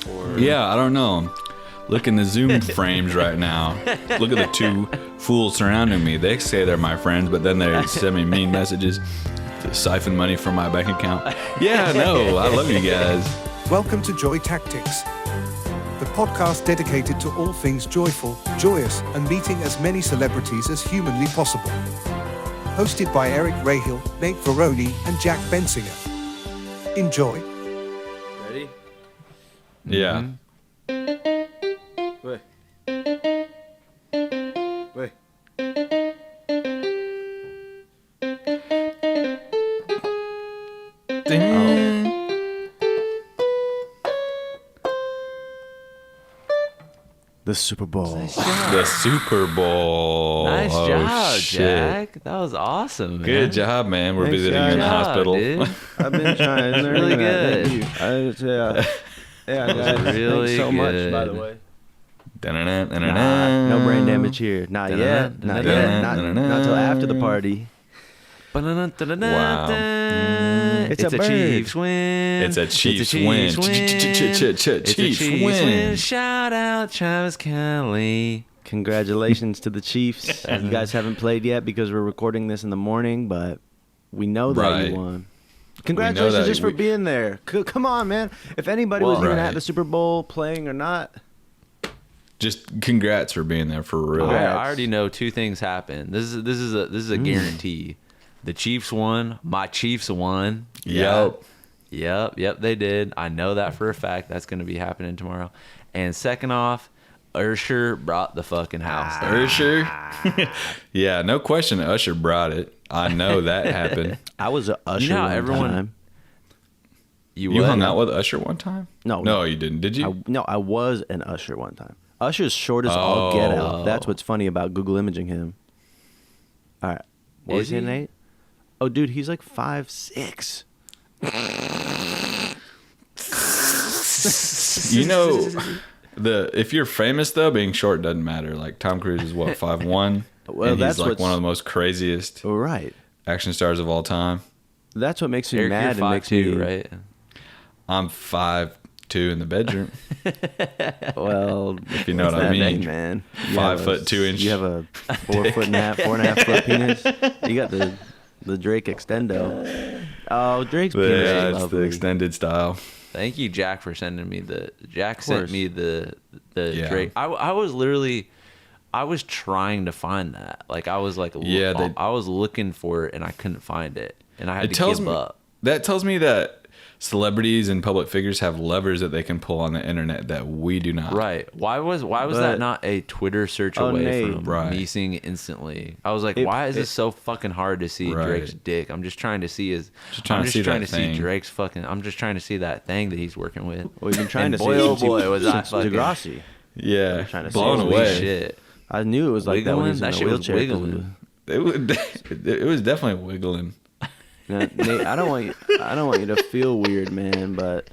Or Yeah, I don't know. Look in the Zoom frames right now. Look at the two fools surrounding me. They say they're my friends, but then they send me mean messages to siphon money from my bank account. Yeah, no, I love you guys. Welcome to Joy Tactics, the podcast dedicated to all things joyful, joyous, and meeting as many celebrities as humanly possible. Hosted by Eric Rahill, Nate Veroni, and Jack Bensinger. Enjoy. ready? Yeah. Wait. Wait. The Super Bowl. The Super Bowl. Nice Oh, job, shit. Jack. That was awesome, man. Good job, man. We're Thanks, visiting you in the guys. hospital. Dude. I've been trying. That's really good. Yeah, That was really thanks so much, good. by the way. Dun-dun-dun-dun-dun. No brain damage here. Not yet. Not yet. Not until after the party. Wow. It's a bird. Chiefs win. It's a Chiefs win. Chiefs win. Shout out Travis Kelly. Congratulations to the Chiefs. You guys haven't played yet because we're recording this in the morning, but we know that Right. you won. Congratulations just for being there. Come on, man. If anybody was even Right. at the Super Bowl playing or not, Just congrats for being there for real. I already know two things happened. This is a guarantee. The Chiefs won. My Chiefs won. Yep. Yep, they did. I know that for a fact. That's going to be happening tomorrow. And second off, Usher brought the fucking house down. Usher? Yeah, no question Usher brought it. I know that happened. I was a Usher You know how one everyone- time. You what? hung out with Usher one time? No. No, you didn't. Did you? I was an Usher one time. Usher's short as all get out. That's what's funny about Google imaging him. All right. What Is was he, he? Nate? Oh, dude, he's like 5'6". You know, if you're famous though, being short doesn't matter. Like Tom Cruise is what, 5'1"? Well, and that's he's like what's- one of the most craziest All right. action stars of all time. That's what makes me Eric, mad you're and makes 5'2", me right? I'm 5'2" in the bedroom. Well, If you know what's what I that mean. mean, man. You 5 have a- foot 2 inch. You have a 4.5 foot penis. You got the Drake extendo. Oh, Drake's penis Yeah, is it's the lovely. extended style. Thank you, Jack, for sending me the. Jack sent course. me the Yeah. Drake. I was literally, I was trying to find that. Like I was like, Yeah, I was looking for it and I couldn't find it, and I had It to tells give me up. that tells me that celebrities and public figures have levers that they can pull on the internet that we do not. Right? Why was But- that not a Twitter search away Nate. from Right. me seeing it instantly? I was like, It- why is it- this so fucking hard to see Right. Drake's dick? I'm just trying to see his. trying I'm to just see trying that to thing. see Drake's fucking. I'm just trying to see that thing that he's working with. Well, we've been trying And to boy, see oh since he- boy, was I since fucking- Degrassi. Yeah, trying to blown see Holy away. shit! I knew it was like that when he was in That the shit was wheelchair. 'cause wiggling. It would. It was definitely wiggling. Now, Nate, I don't want you to feel weird, man, but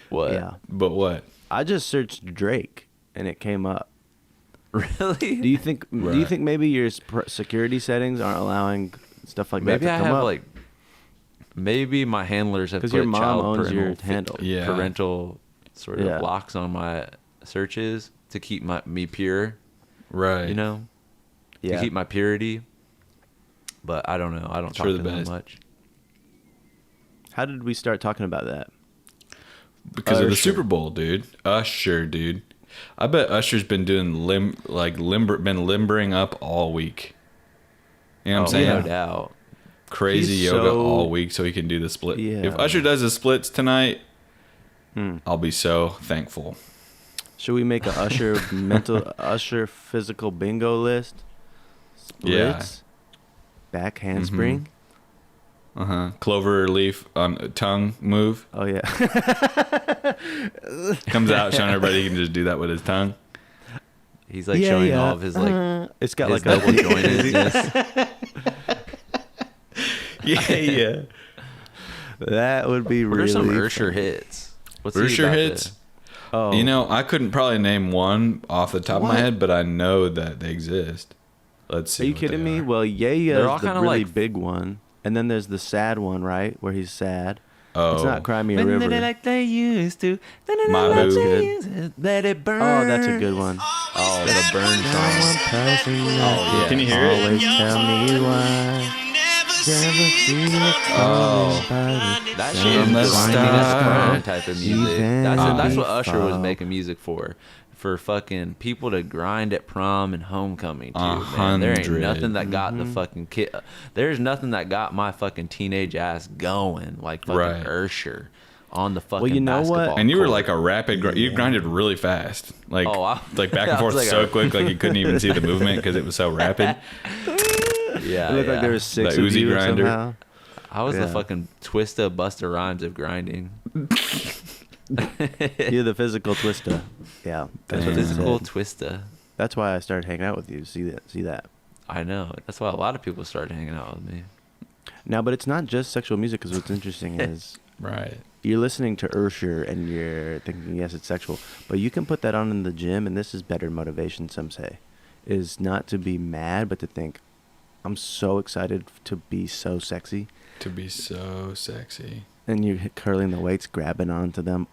What? yeah. But what? I just searched Drake and it came up. Really? Do you think Right. maybe your security settings aren't allowing stuff like Maybe that I to come have up? like. Maybe my handlers have 'Cause put your mom child owns your parental handle. Yeah. parental sort of Yeah. locks on my searches to keep me pure. Right. You know, yeah. to keep my purity. But I don't know. I don't It's talk for to the them best. much. How did we start talking about that? Because of the Usher. Super Bowl, dude. Usher, dude. I bet Usher's been doing been limbering up all week. You know what I'm saying? No doubt. Crazy He's yoga so- all week so he can do the split. Yeah. If Usher does the splits tonight, I'll be so thankful. Should we make a Usher physical bingo list? Yeah. Splits, back handspring. Clover leaf on tongue move Oh yeah. comes out showing everybody he can just do that with his tongue. He's like showing all of his like It's got his like double a jointedness. Yeah. that would be What are really some Ursher hits? What's he Ursher about hits. to- Oh, You know, I couldn't probably name one off the top of my What? head, but I know that they exist. Let's see. are you what kidding they me? are. Well, yeah, They're all is the kinda really like- big one, and then there's the sad one, right, where he's sad. Oh. It's not Cry Me a River. Like they used to. My That's Boo. good. Let it burn. Oh, that's a good one. Oh, the burn Someone song. passing Oh, yeah. Can you hear it? Always tell me why. Never see it Oh. coming, That but shit is From the grinding as start, crime type of music. even That's what Usher was before. making music for. For fucking people to grind at prom and homecoming too, man. There ain't 100. nothing that got the fucking kid. There's nothing that got my fucking teenage ass going like fucking Right. Ursher on the fucking you know what? basketball And you were court. like a rapid. You grinded really fast, like Oh, like back I and forth was like so a- quick, like you couldn't even see the movement because it was so rapid. yeah, It looked like there was 6 The of Uzi you grinder. somehow. I was the Yeah. fucking Twista Busta Rhymes of grinding. You're the physical twister. Yeah, that's what they Physical said. Twista. That's why I started hanging out with you. See that. I know. That's why a lot of people started hanging out with me. Now, but it's not just sexual music. Because what's interesting is Right. you're listening to Ursher and you're thinking, yes, it's sexual, but you can put that on in the gym, and this is better motivation. Some say, is not to be mad, but to think, I'm so excited to be so sexy, To be so sexy. and you're curling the weights, grabbing onto them,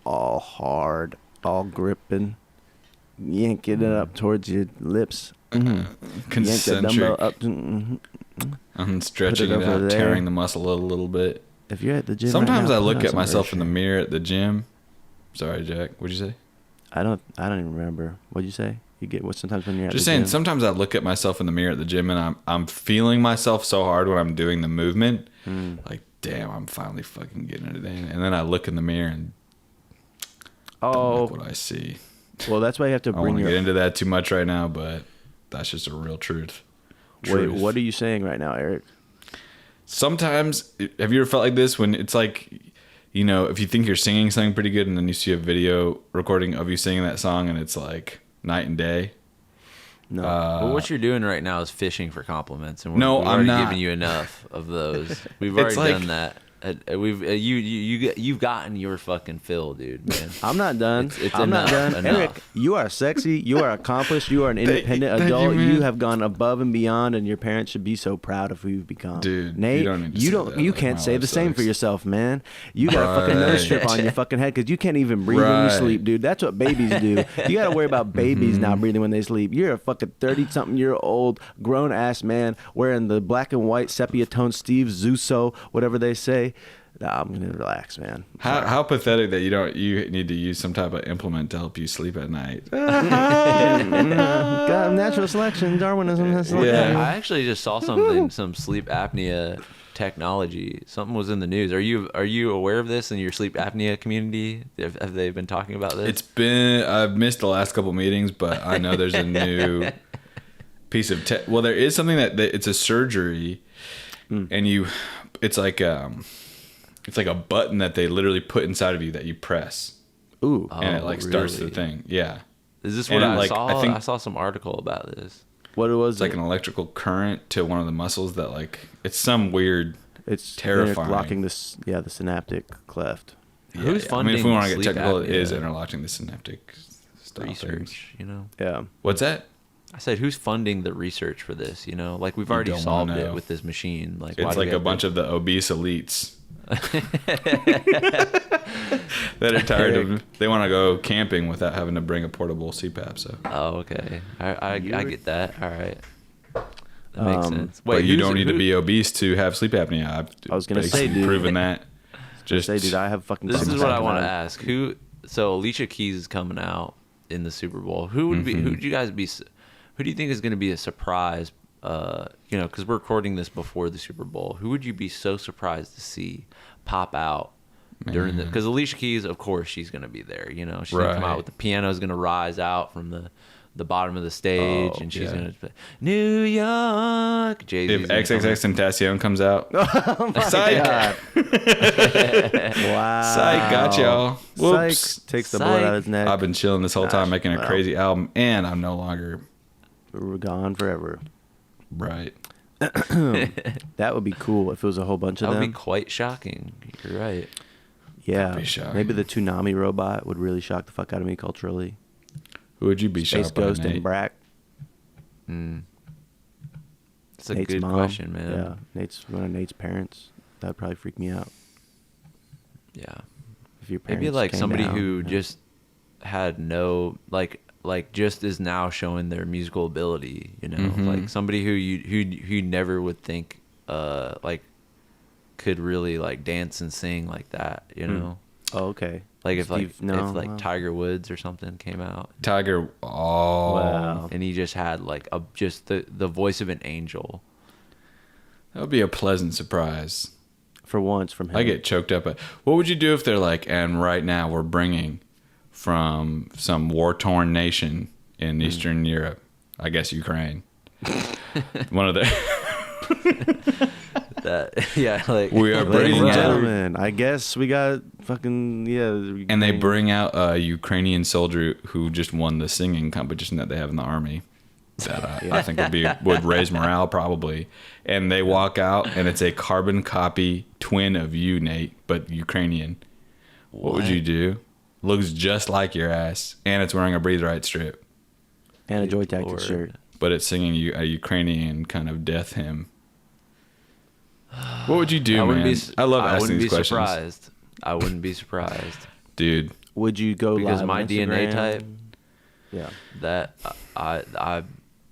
all hard, all gripping, yanking it up towards your lips. Yank the dumbbell Concentric. up. I'm stretching Put it it over out, there. tearing the muscle a little bit. If you're at the gym, Sometimes right I now, look put on at some myself in the Ursher. mirror at the gym. Sorry, Jack. What'd you say? I don't even remember. What'd you say? You get what sometimes when you're at Just the saying. gym? Sometimes I look at myself in the mirror at the gym, and I'm feeling myself so hard when I'm doing the movement. Like, damn, I'm finally fucking getting it in. And then I look in the mirror and don't like what I see. Well, that's why you have to I don't bring want to your. get into that too much right now, but that's just a real truth. Wait, Truth. what are you saying right now, Eric? Sometimes, have you ever felt like this when it's like, you know, if you think you're singing something pretty good and then you see a video recording of you singing that song and it's like night and day? No. Well, what you're doing right now is fishing for compliments, and we've No, I'm already not. given you enough of those. We've It's already like- done that. You've gotten your fucking fill, dude. Man. I'm not done. It's I'm not enough, done. enough. Eric, you are sexy. You are accomplished. You are an independent thank you, adult. man. You have gone above and beyond, and your parents should be so proud of who you've become. Dude, Nate, you don't need to say that. you Like, can't my say life the same for sucks. yourself, man. You got a fucking nose Right. strip on your fucking head because you can't even breathe when you Right. sleep, dude. That's what babies do. You got to worry about babies not breathing when they sleep. You're a fucking 30-something-year-old grown ass man wearing the black and white sepia tone Steve Zusso, whatever they say. Nah, I'm gonna relax, man. How pathetic that you need to use some type of implement to help you sleep at night. God, natural selection, Darwinism. That's Yeah. I actually just saw something, some sleep apnea technology. Something was in the news. Are you aware of this in your sleep apnea community? Have they been talking about this? I've missed the last couple meetings, but I know there's a new piece of tech. Well, there is something that it's a surgery, and it's like a button that they literally put inside of you that you press, Ooh. and it like starts the really? thing. Yeah, Is this and what it, I like, saw? I think- I saw some article about this. What was it's like it? an electrical current to one of the muscles that it's some weird. It's terrifying. interlocking this, the synaptic cleft. Who's I mean, if we funding want to get sleep technical, it is apnea interlocking the synaptic stuff. research? You know, Yeah. What's that? I said, who's funding the research for this? You know, like we've You already don't solved wanna it know. with this machine. Like, It's like a bunch of the obese elites that are tired of. They want to go camping without having to bring a portable CPAP. So, Oh, okay. I get that. All right. That makes sense. but you who's- don't need to who- be obese to have sleep apnea. I was gonna say, basically dude. proven that. Just Say, dude, I have fucking. This is carbon what I monoxide. want to ask. So Alicia Keys is coming out in the Super Bowl. Who would be? Who would you guys be? Who do you think is going to be a surprise? Because we're recording this before the Super Bowl. Who would you be so surprised to see pop out during the? Because Alicia Keys, of course, she's going to be there. You know, she's going to come Right. out with the piano is going to rise out from the bottom of the stage, Oh, and she's yeah. going to play New York. Jay-Z's if gonna come out. XXX Tentacion comes out, psych, God. Wow. psych, got y'all. Whoops. Psych takes the bullet out of his neck. I've been chilling this whole time making a well. crazy album, and I'm no longer We're gone forever. right. That would be cool if it was a whole bunch That of would them. be quite shocking. You're right. Yeah. That'd be shocking. Maybe the Toonami robot would really shock the fuck out of me culturally. Who would you be Space shocked by, Ghost Nate? and Brack. It's a Nate's good mom. question, man. Yeah. One of Nate's parents. That would probably freak me out. Yeah. If your Maybe parents like came somebody down, who yeah. just had no like just is now showing their musical ability, you know, like somebody who you never would think like could really like dance and sing like that, you know. Oh, okay. Like if Steve, wow. Tiger Woods or something came out Tiger. Oh, Wow. and he just had like just the voice of an angel. that would be a pleasant surprise. For once from him. I get choked up. What would you do if they're like, and right now we're bringing from some war-torn nation in Eastern Europe, I guess Ukraine, one of the That yeah, like we are Ladies bringing and out, gentlemen, I guess we got fucking and they bring out a Ukrainian soldier who just won the singing competition that they have in the army. That I think would raise morale probably. And they walk out, and it's a carbon copy twin of you, Nate, but Ukrainian. What would you do? Looks just like your ass, and it's wearing a Breathe Right strip, and a Joy Lord. Tactics shirt. but it's singing a Ukrainian kind of death hymn. What would you do, man? I love asking these questions. Surprised. I wouldn't be surprised, Dude. Would you go because live my on DNA Instagram? type, Yeah. that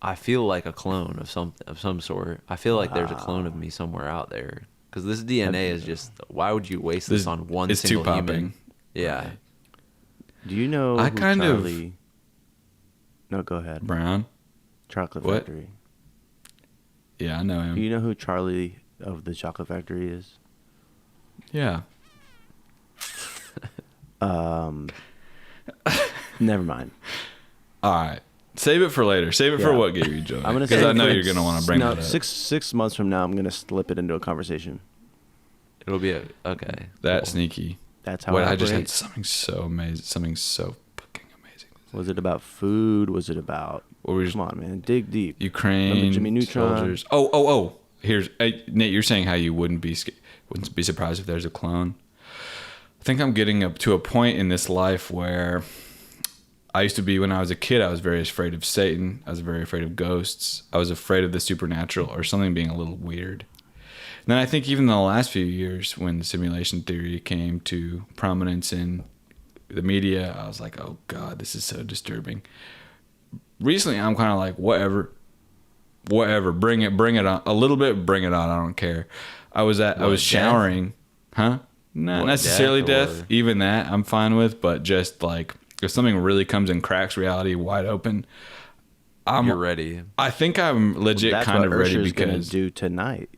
I feel like a clone of some sort. I feel like there's a clone of me somewhere out there. Because this DNA is just, why would you waste this on one it's single too popping. human? Yeah. Do you know I who kind of- Charlie... No, go ahead. Brown? Chocolate What? Factory. Yeah, I know him. Do you know who Charlie of the Chocolate Factory is? Yeah. Never mind. All right. Save it for later. Save it for Yeah. what gave you joy. I'm gonna Because say I know for- you're going to want to bring no, that up. six months from now, I'm gonna slip it into a conversation. It'll be okay. That cool. sneaky. That's how What, I I just had operate. something so amazing. Something so fucking amazing. Was it about food? Was it about? What were you- Come on, man, dig deep. Ukraine Remember Jimmy Neutron? soldiers. Oh. Here's Nate. You're saying how you wouldn't be surprised if there's a clone. I think I'm getting up to a point in this life where I used to be when I was a kid. I was very afraid of Satan. I was very afraid of ghosts. I was afraid of the supernatural or something being a little weird. And then I think even in the last few years, when the simulation theory came to prominence in the media, I was like, oh God, this is so disturbing. Recently, I'm kind of like, whatever, bring it on a little bit, bring it on. I don't care. I was showering, huh? Not What, necessarily death, death. or- Even that I'm fine with, but just like if something really comes and cracks reality wide open, You're ready. I think I'm legit That's kind what of ready Ursher's gonna because do tonight.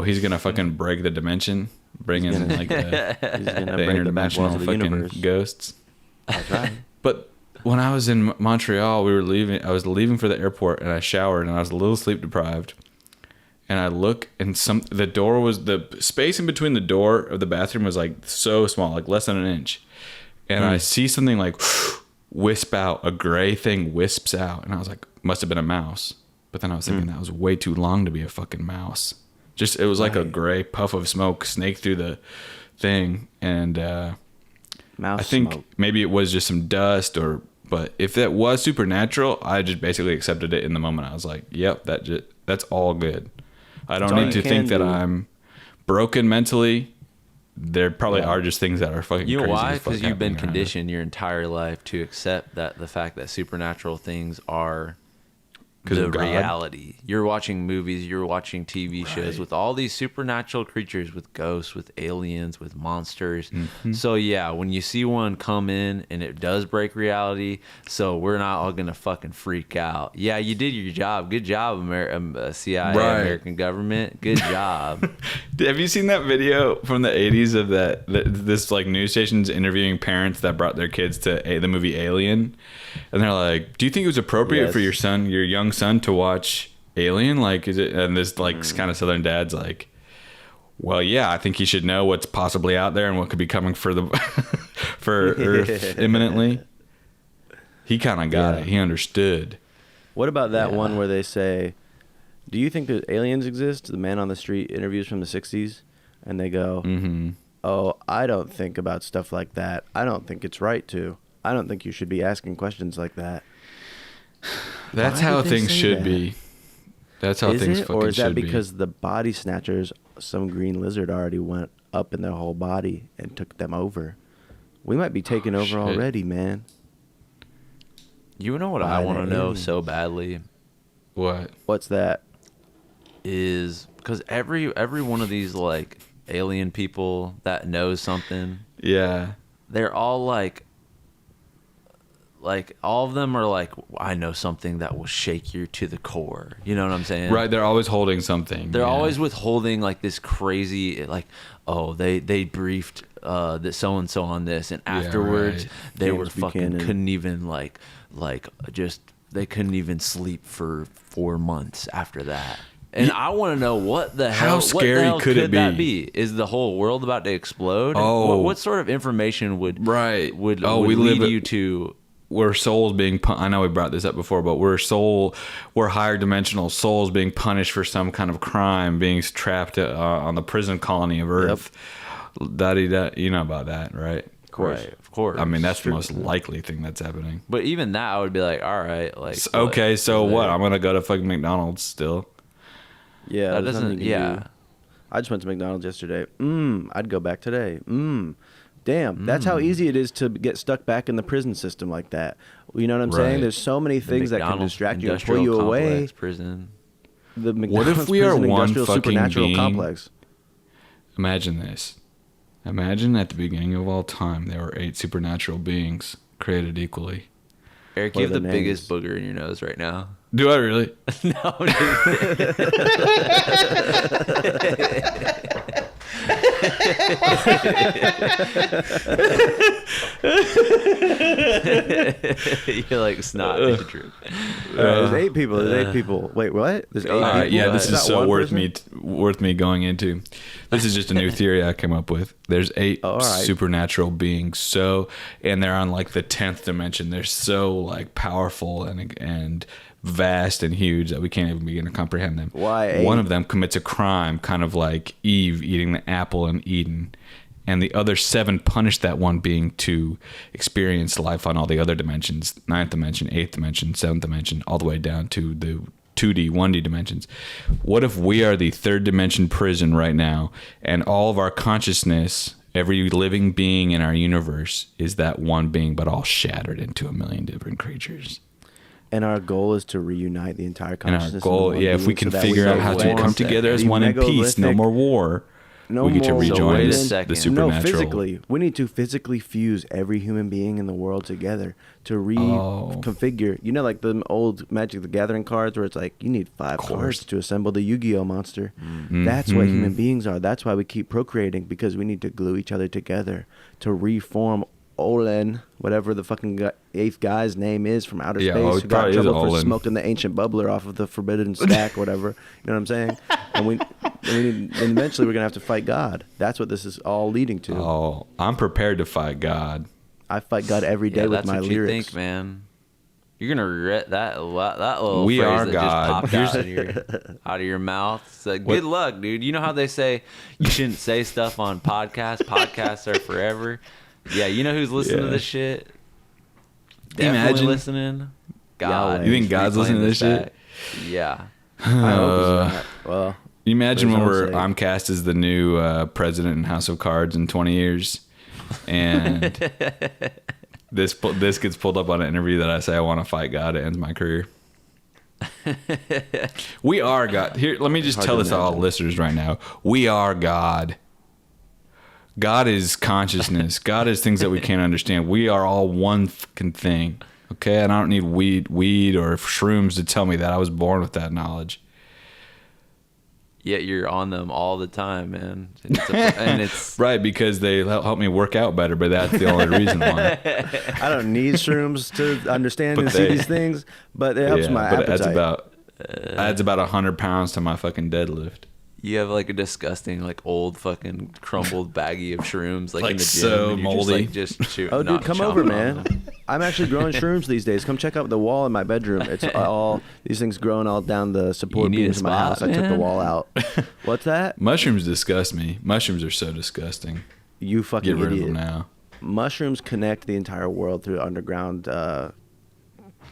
he's gonna fucking break the dimension, bring in gonna- like the, He's gonna the break the back walls interdimensional of the fucking universe. ghosts. That's right. But when I was in Montreal, I was leaving for the airport, and I showered, and I was a little sleep deprived. And I look, and the space in between the door of the bathroom was like so small, like less than an inch. And I see something like wisp out, a gray thing wisps out, and I was like, must have been a mouse. But then I was thinking that was way too long to be a fucking mouse. It was like a gray puff of smoke snake through the thing, and Mouse I think smoke. maybe it was just some dust, but if that was supernatural, I just basically accepted it in the moment. I was like, yep, that's all good. I don't all need you to think can that do. I'm broken mentally. There probably are just things that are fucking You know crazy why? as fuck Because you've been happening around conditioned your entire life to accept the fact that supernatural things are 'Cause the of God? reality. You're watching movies, you're watching TV shows with all these supernatural creatures, with ghosts, with aliens, with monsters. Mm-hmm. So yeah, when you see one come in and it does break reality, so we're not all gonna fucking freak out. Yeah, you did your job. Good job, CIA, Right. American government. Good job. Have you seen that video from the 80s of this like news station's interviewing parents that brought their kids to the movie Alien? And they're like, do you think it was appropriate Yes. for your young son to watch Alien? Like, is it? And this like kind of Southern dad's like, well, yeah, I think he should know what's possibly out there and what could be coming for for Earth imminently. He kind of got Yeah. it. He understood. What about that one where they say, do you think that aliens exist? The Man on the Street interviews from the 60s. And they go, oh, I don't think about stuff like that. I don't think it's right to. I don't think you should be asking questions like that. That's Why how did they things say should that? be. That's how Is things it? fucking Or is that should be. because the body snatchers, some green lizard already went up in their whole body and took them over. We might be taken over shit. already, man. You know what By I want to the know aliens. so badly What? What's that? is because every one of these like alien people that knows something, Yeah. they're all like all of them are like, I know something that will shake you to the core. You know what I'm saying? Right. They're always holding something. They're yeah. always withholding like this crazy, like, oh, they briefed that so and so on this, and afterwards right. they were James fucking Buchanan. couldn't even they couldn't even sleep for 4 months after that. And I want to know what the hell. How scary what the hell could it that be? be? Is the whole world about to explode? Oh. what sort of information would Right. would Oh, would we lead live you to? We're souls being I know we brought this up before, but we're higher dimensional souls being punished for some kind of crime, being trapped on the prison colony of Earth. Da-dee-da. You know about that, right? Of course, of course. I mean, that's the most likely thing that's happening. But even that, I would be like, all right, like Okay, so is what? there- I'm gonna go to fucking McDonald's still. Yeah, That there's doesn't. nothing you can Yeah. do. I just went to McDonald's yesterday. I'd go back today. Damn, that's how easy it is to get stuck back in the prison system like that. You know what I'm saying? Right. There's so many The things that can McDonald's distract you and pull industrial you away. complex prison. The What if McDonald's we are prison one industrial fucking supernatural being? complex. Imagine this. Imagine at the beginning of all time, there were 8 supernatural beings created equally. Eric, What you are have the their biggest names? booger in your nose right now. Do I really? No, you're like snot. Andrew. There's 8 people. There's 8 people. Wait, what? There's 8 All people. right, yeah, this Is is that so one worth person? worth me going into. This is just a new theory I came up with. There's 8 all right. supernatural beings, and they're on like the 10th dimension. They're so like powerful and vast and huge that we can't even begin to comprehend them. Why One 8? of them commits a crime, kind of like Eve eating the apple in Eden. And the other 7 punish that one being to experience life on all the other dimensions, 9th dimension, 8th dimension, 7th dimension, all the way down to the 2D, 1D dimensions. What if we are the 3rd dimension prison right now, and all of our consciousness, every living being in our universe, is that one being, but all shattered into a million different creatures? And our goal is to reunite the entire And consciousness. our goal, into one if we being can so that figure out can how to form come together as the one in peace, no megalithic- more war, No we get to more rejoin wait a the second. supernatural. No, physically. We need to physically fuse every human being in the world together to reconfigure. You know, like the old Magic the Gathering cards where it's like, you need 5 cards to assemble the Yu-Gi-Oh monster. That's what human beings are. That's why we keep procreating, because we need to glue each other together to reform Olen, whatever the fucking 8th guy's name is from outer Yeah, space, it who got probably in is trouble for Olen. smoking the ancient bubbler off of the forbidden stack, whatever. You know what I'm saying? And eventually we're gonna have to fight God. That's what this is all leading to. Oh, I'm prepared to fight God. I fight God every day Yeah, with that's my what lyrics. you think, man. You're gonna regret that little We phrase are that God. just popped out of your mouth. It's like, good luck, dude. You know how they say you shouldn't say stuff on podcasts? Podcasts are forever. Yeah, you know who's listening to Yeah. this shit? you Definitely imagine? listening. God. You think God's listening to this shit? back. Yeah. I hope it's not. Well, You imagine For when his own I'm cast as the new president in House of Cards in 20 years, and this gets pulled up on an interview that I say I want to fight God, it ends my career. We are God. Here, let me just tell this to all listeners right now. We are God. God is consciousness. God is things that we can't understand. We are all one fucking thing. Okay, and I don't need weed or shrooms to tell me that. I was born with that knowledge. Yet you're on them all the time, man. And it's Right, because they help me work out better, but that's the only reason why. I don't need shrooms to understand But and see they- these things, but it helps my but appetite. it adds about 100 pounds to my fucking deadlift. you have like a disgusting, like old fucking crumbled baggie of shrooms, like Like in the gym. so and you're moldy. Just, like, Oh, dude, not come chomping over, on man. them. I'm actually growing shrooms these days. Come check out the wall in my bedroom. It's all these things growing all down the support You need a beams in my spot, house. I took the man. wall out. What's that? Mushrooms disgust me. Mushrooms are so disgusting. You fucking Get rid idiot. of them now. Mushrooms connect the entire world through underground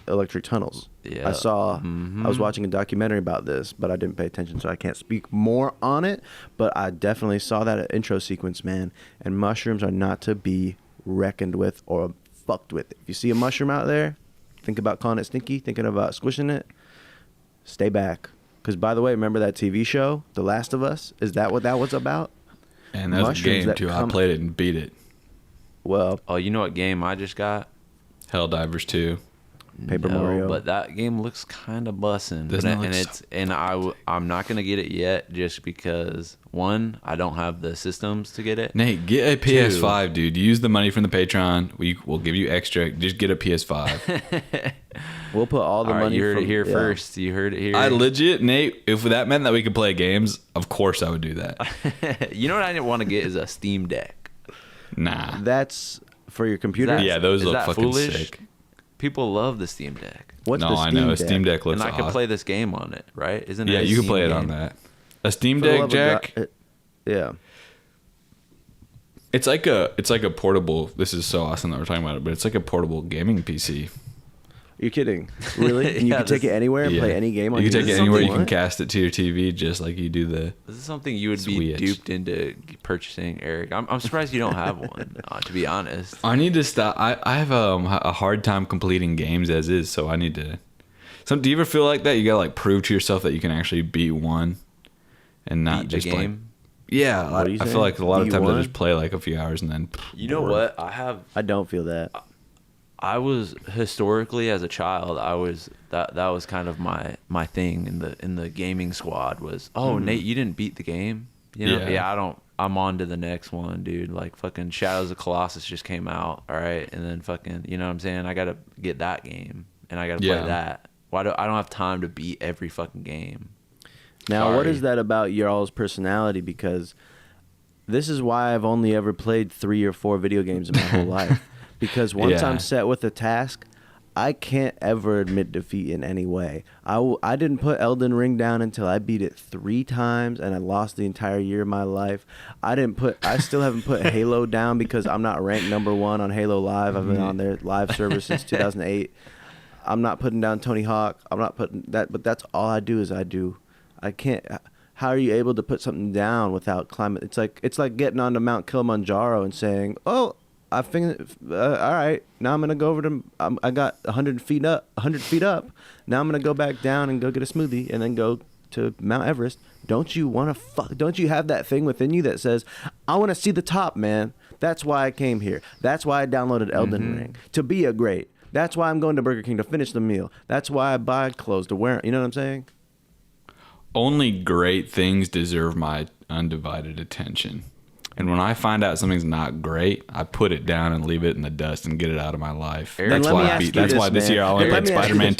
electric tunnels. Yeah. I saw. I was watching a documentary about this, but I didn't pay attention, so I can't speak more on it. But I definitely saw that intro sequence, man. And mushrooms are not to be reckoned with or fucked with. If you see a mushroom out there, think about calling it stinky, thinking about squishing it. Stay back. Because, by the way, remember that TV show, The Last of Us? Is that what that was about? And that was a game, too. I played it and beat it. Well. Oh, you know what game I just got? Helldivers 2. Paper Mario. But that game looks kind of bussin'. Doesn't I'm not gonna get it yet just because one, I don't have the systems to get it. Nate, get a PS5, dude. Use the money from the Patreon. We'll give you extra. Just get a PS5. We'll put all the All right, money. you heard it here first. You heard it here. I legit, Nate. If that meant that we could play games, of course I would do that. You know what I didn't want to get is a Steam Deck. Nah. That's for your computer. Yeah, those is look that fucking foolish? sick. People love the Steam Deck. What's No, the I Steam know. A Deck? Steam Deck looks And I awesome. could play this game on it, right? Isn't it? Yeah, a you can Steam play it game? on that. A Steam For the Deck, love of Jack. God- yeah. It's like a portable. This is so awesome that we're talking about it, but it's like a portable gaming PC. You're kidding, really? And you Yeah, can take it anywhere and play any game on You can your take it anywhere. You can What? cast it to your TV just like you do the. This is something you would be Switch. duped into purchasing, Eric. I'm surprised you don't have one, to be honest. I need to stop. I have a hard time completing games as is, so I need to. Do you ever feel like that? You gotta like prove to yourself that you can actually beat one, and not Beat just the like. game. Yeah, What are you I feel saying? like a lot of Beat times I one? just play like a few hours and then. You know what? I don't feel that. I was historically as a child. That was kind of my thing in the gaming squad was. Oh, Nate, you didn't beat the game. You know? Yeah. I don't. I'm on to the next one, dude. Like fucking Shadows of Colossus just came out. All right, and then fucking, you know what I'm saying? I gotta get that game and I gotta play Yeah. that. I don't have time to beat every fucking game. Now, what Sorry. is that about y'all's personality? Because this is why I've only ever played 3 or 4 video games in my whole life. Because once Yeah. I'm set with a task, I can't ever admit defeat in any way. I didn't put Elden Ring down until I beat it 3 times, and I lost the entire year of my life. I still haven't put Halo down because I'm not ranked #1 on Halo Live. I've been on their live server since 2008. I'm not putting down Tony Hawk. I'm not putting that, but that's all I do. I can't. How are you able to put something down without climbing? It's like getting onto Mount Kilimanjaro and saying, "Oh, I think all right. Now I'm gonna go over to. I got 100 feet up. Now I'm gonna go back down and go get a smoothie and then go to Mount Everest. Don't you want to Don't you have that thing within you that says, I want to see the top, man? That's why I came here. That's why I downloaded Elden Ring to be a great. That's why I'm going to Burger King to finish the meal. That's why I buy clothes to wear. You know what I'm saying? Only great things deserve my undivided attention. And when I find out something's not great, I put it down and leave it in the dust and get it out of my life. Eric, That's let me why ask you that's this, why this man. year I only Let played me ask you Spider-Man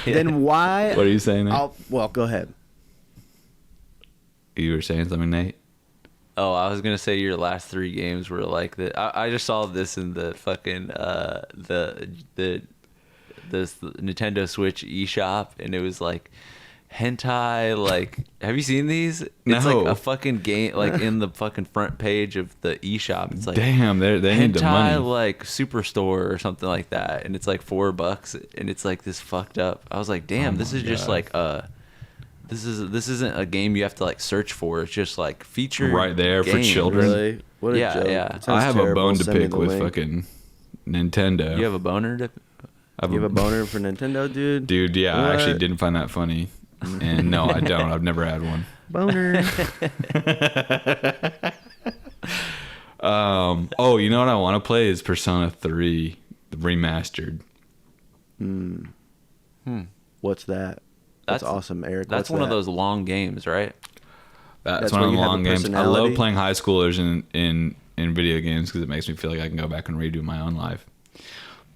2. Then why? What are you saying, Nate? Well, go ahead. You were saying something, Nate? Oh, I was gonna say your last 3 games were like that. I just saw this in the fucking this Nintendo Switch eShop, and it was like hentai. Like, have you seen these? It's No. like a fucking game, like in the fucking front page of the eShop. It's like Damn, they need the money. hentai like Superstore or something like that, and it's like $4, and it's like this fucked up. I was like, damn, Oh this my is just God. like this isn't a game you have to like search for. It's just like featured Right there for game. children. Really? What a Yeah, joke. yeah. It sounds I have terrible. a bone to Send me pick the with link. fucking Nintendo. You have a boner to You have a boner for Nintendo, dude? Dude, yeah, I actually What? didn't find that funny. And no, I don't. I've never had one. Boner. Oh, you know what I want to play is Persona 3 remastered. What's that? That's awesome, Eric. That's What's one of that? those long games, right? That's That's one where of the you have a long games. I love personality? playing high schoolers in video games because it makes me feel like I can go back and redo my own life.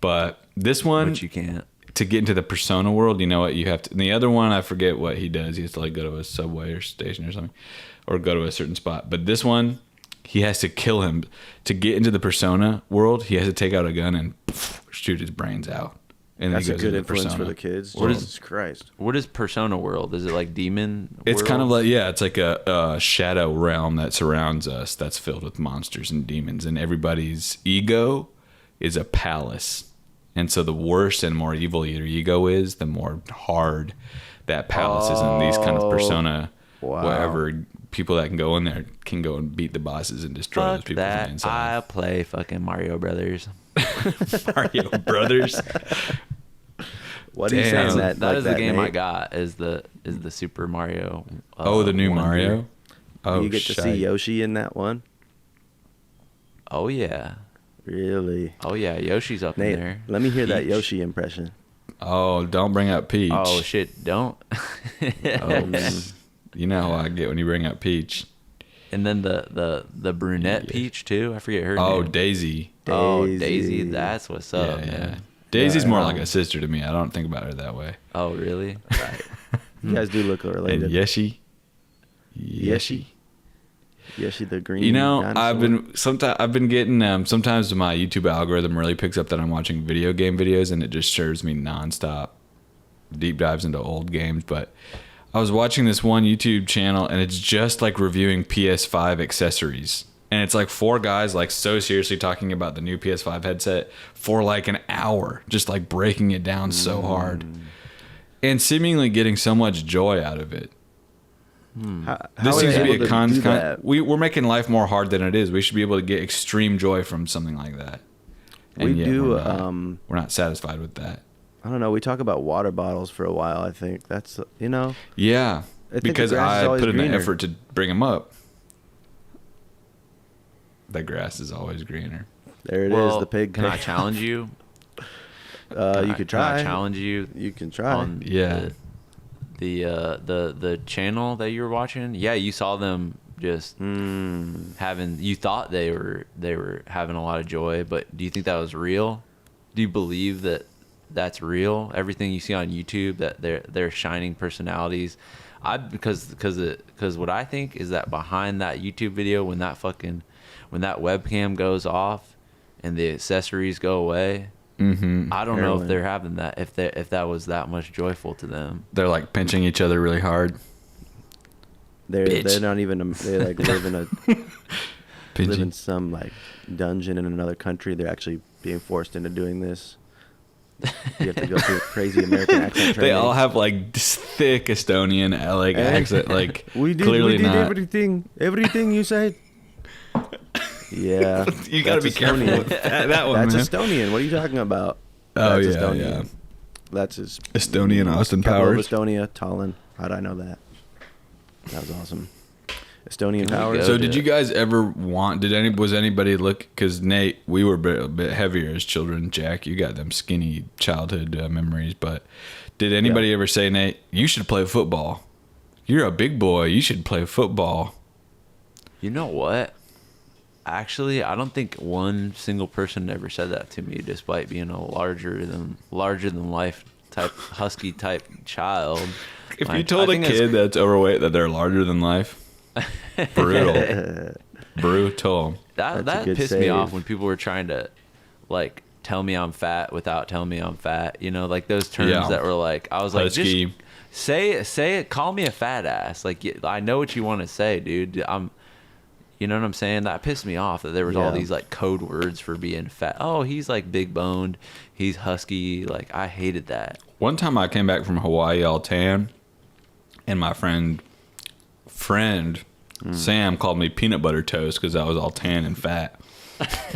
But this one, Which you can't. to get into the Persona world, you know what you have to. And the other one, I forget what he does. He has to like go to a subway or station or something, or go to a certain spot. But this one, he has to kill him to get into the Persona world. He has to take out a gun and shoot his brains out. And then That's he a goes good into influence Persona. for the kids. What is- Jesus Christ. What is Persona World? Is it like Demon? It's World? kind of like, yeah, it's like a shadow realm that surrounds us that's filled with monsters and demons, and everybody's ego is a palace. And so the worse and more evil your ego is, the more hard that palace is in these kind of persona. Wow. Whatever people that can go in there can go and beat the bosses and destroy those Fuck people from the that. inside. I play fucking Mario Brothers. Mario Brothers. What are you Damn. saying That like is the game I Nate? got. Is the Super Mario? The new Wonder. Mario. Oh, You get to see shite. Yoshi in that one? Oh yeah. Really? Oh yeah. Yoshi's up Nate, in there. let me hear that Peach. Yoshi impression. Oh, don't bring up Peach. Oh shit! Don't. You know how I get when you bring up Peach. And then the brunette Yeah. Peach too. I forget her Oh, name. Daisy. Oh, Daisy. Daisy. That's what's up, Yeah, yeah. man. Daisy's Yeah, more I like know. a sister to me. I don't think about her that way. Oh, really? Right. You guys do look And related. Yeshi. Yeshi. Yoshi the green. You know, dinosaur. I've been getting sometimes my YouTube algorithm really picks up that I'm watching video game videos, and it just serves me nonstop deep dives into old games. But I was watching this one YouTube channel, and it's just like reviewing PS5 accessories, and it's like 4 guys like so seriously talking about the new PS5 headset for like an hour, just like breaking it down so hard, and seemingly getting so much joy out of it. How This are seems they to be able a do that? we're making life more hard than it is. We should be able to get extreme joy from something like that. We And yet do, we're not satisfied with that. I don't know. We talk about water bottles for a while. I think that's Yeah, I think because the grass is I always put in the greener. effort to bring them up. The grass is always greener. there it is. Well, The pig. Can I pic. challenge you? You Can could Can I try. challenge you You can try. on Yeah. the channel that you were watching? Yeah, you saw them just having. You thought they were having a lot of joy, but do you think that was real? Do you believe that that's real? Everything you see on YouTube, that they're shining personalities. Because what I think is that behind that YouTube video, when that webcam goes off and the accessories go away, I don't know if Heroin. they're having that, if that was that much joyful to them. They're like pinching each other really hard. They're Bitch. not even. They like live in Pinching. some like dungeon in another country. They're actually being forced into doing this. You have to go through crazy American accent They training. all have like this thick Estonian like accent, like we did clearly not. everything you said. Yeah, You got to be that's careful Estonian. with that one, That's man. Estonian. What are you talking about? Oh, That's yeah, Estonian. yeah. That's his Estonian Austin capital of Powers. Estonia, Tallinn. How'd I know that? That was awesome. Estonian Can we Powers. go So to- did you guys ever want? Was anybody look? Because Nate, we were a bit heavier as children. Jack, you got them skinny childhood memories. But did anybody ever say, Nate, you should play football? You're a big boy. You should play football. You know what? Actually, I don't think one single person ever said that to me, despite being a larger than life type husky type child. If Like, you told I a think it's- kid that's overweight that they're larger than life, brutal, brutal. That's a that good pissed me off save. when people were trying to like tell me I'm fat without telling me I'm fat. You know, like those terms Yeah. that were like, I was like, Husky. just say it. Call me a fat ass. Like, I know what you want to say, dude. You know what I'm saying? That pissed me off that there was all Yeah. these like code words for being fat. Oh, he's like big boned. He's husky. Like, I hated that. One time I came back from Hawaii all tan, and my friend Sam called me peanut butter toast because I was all tan and fat.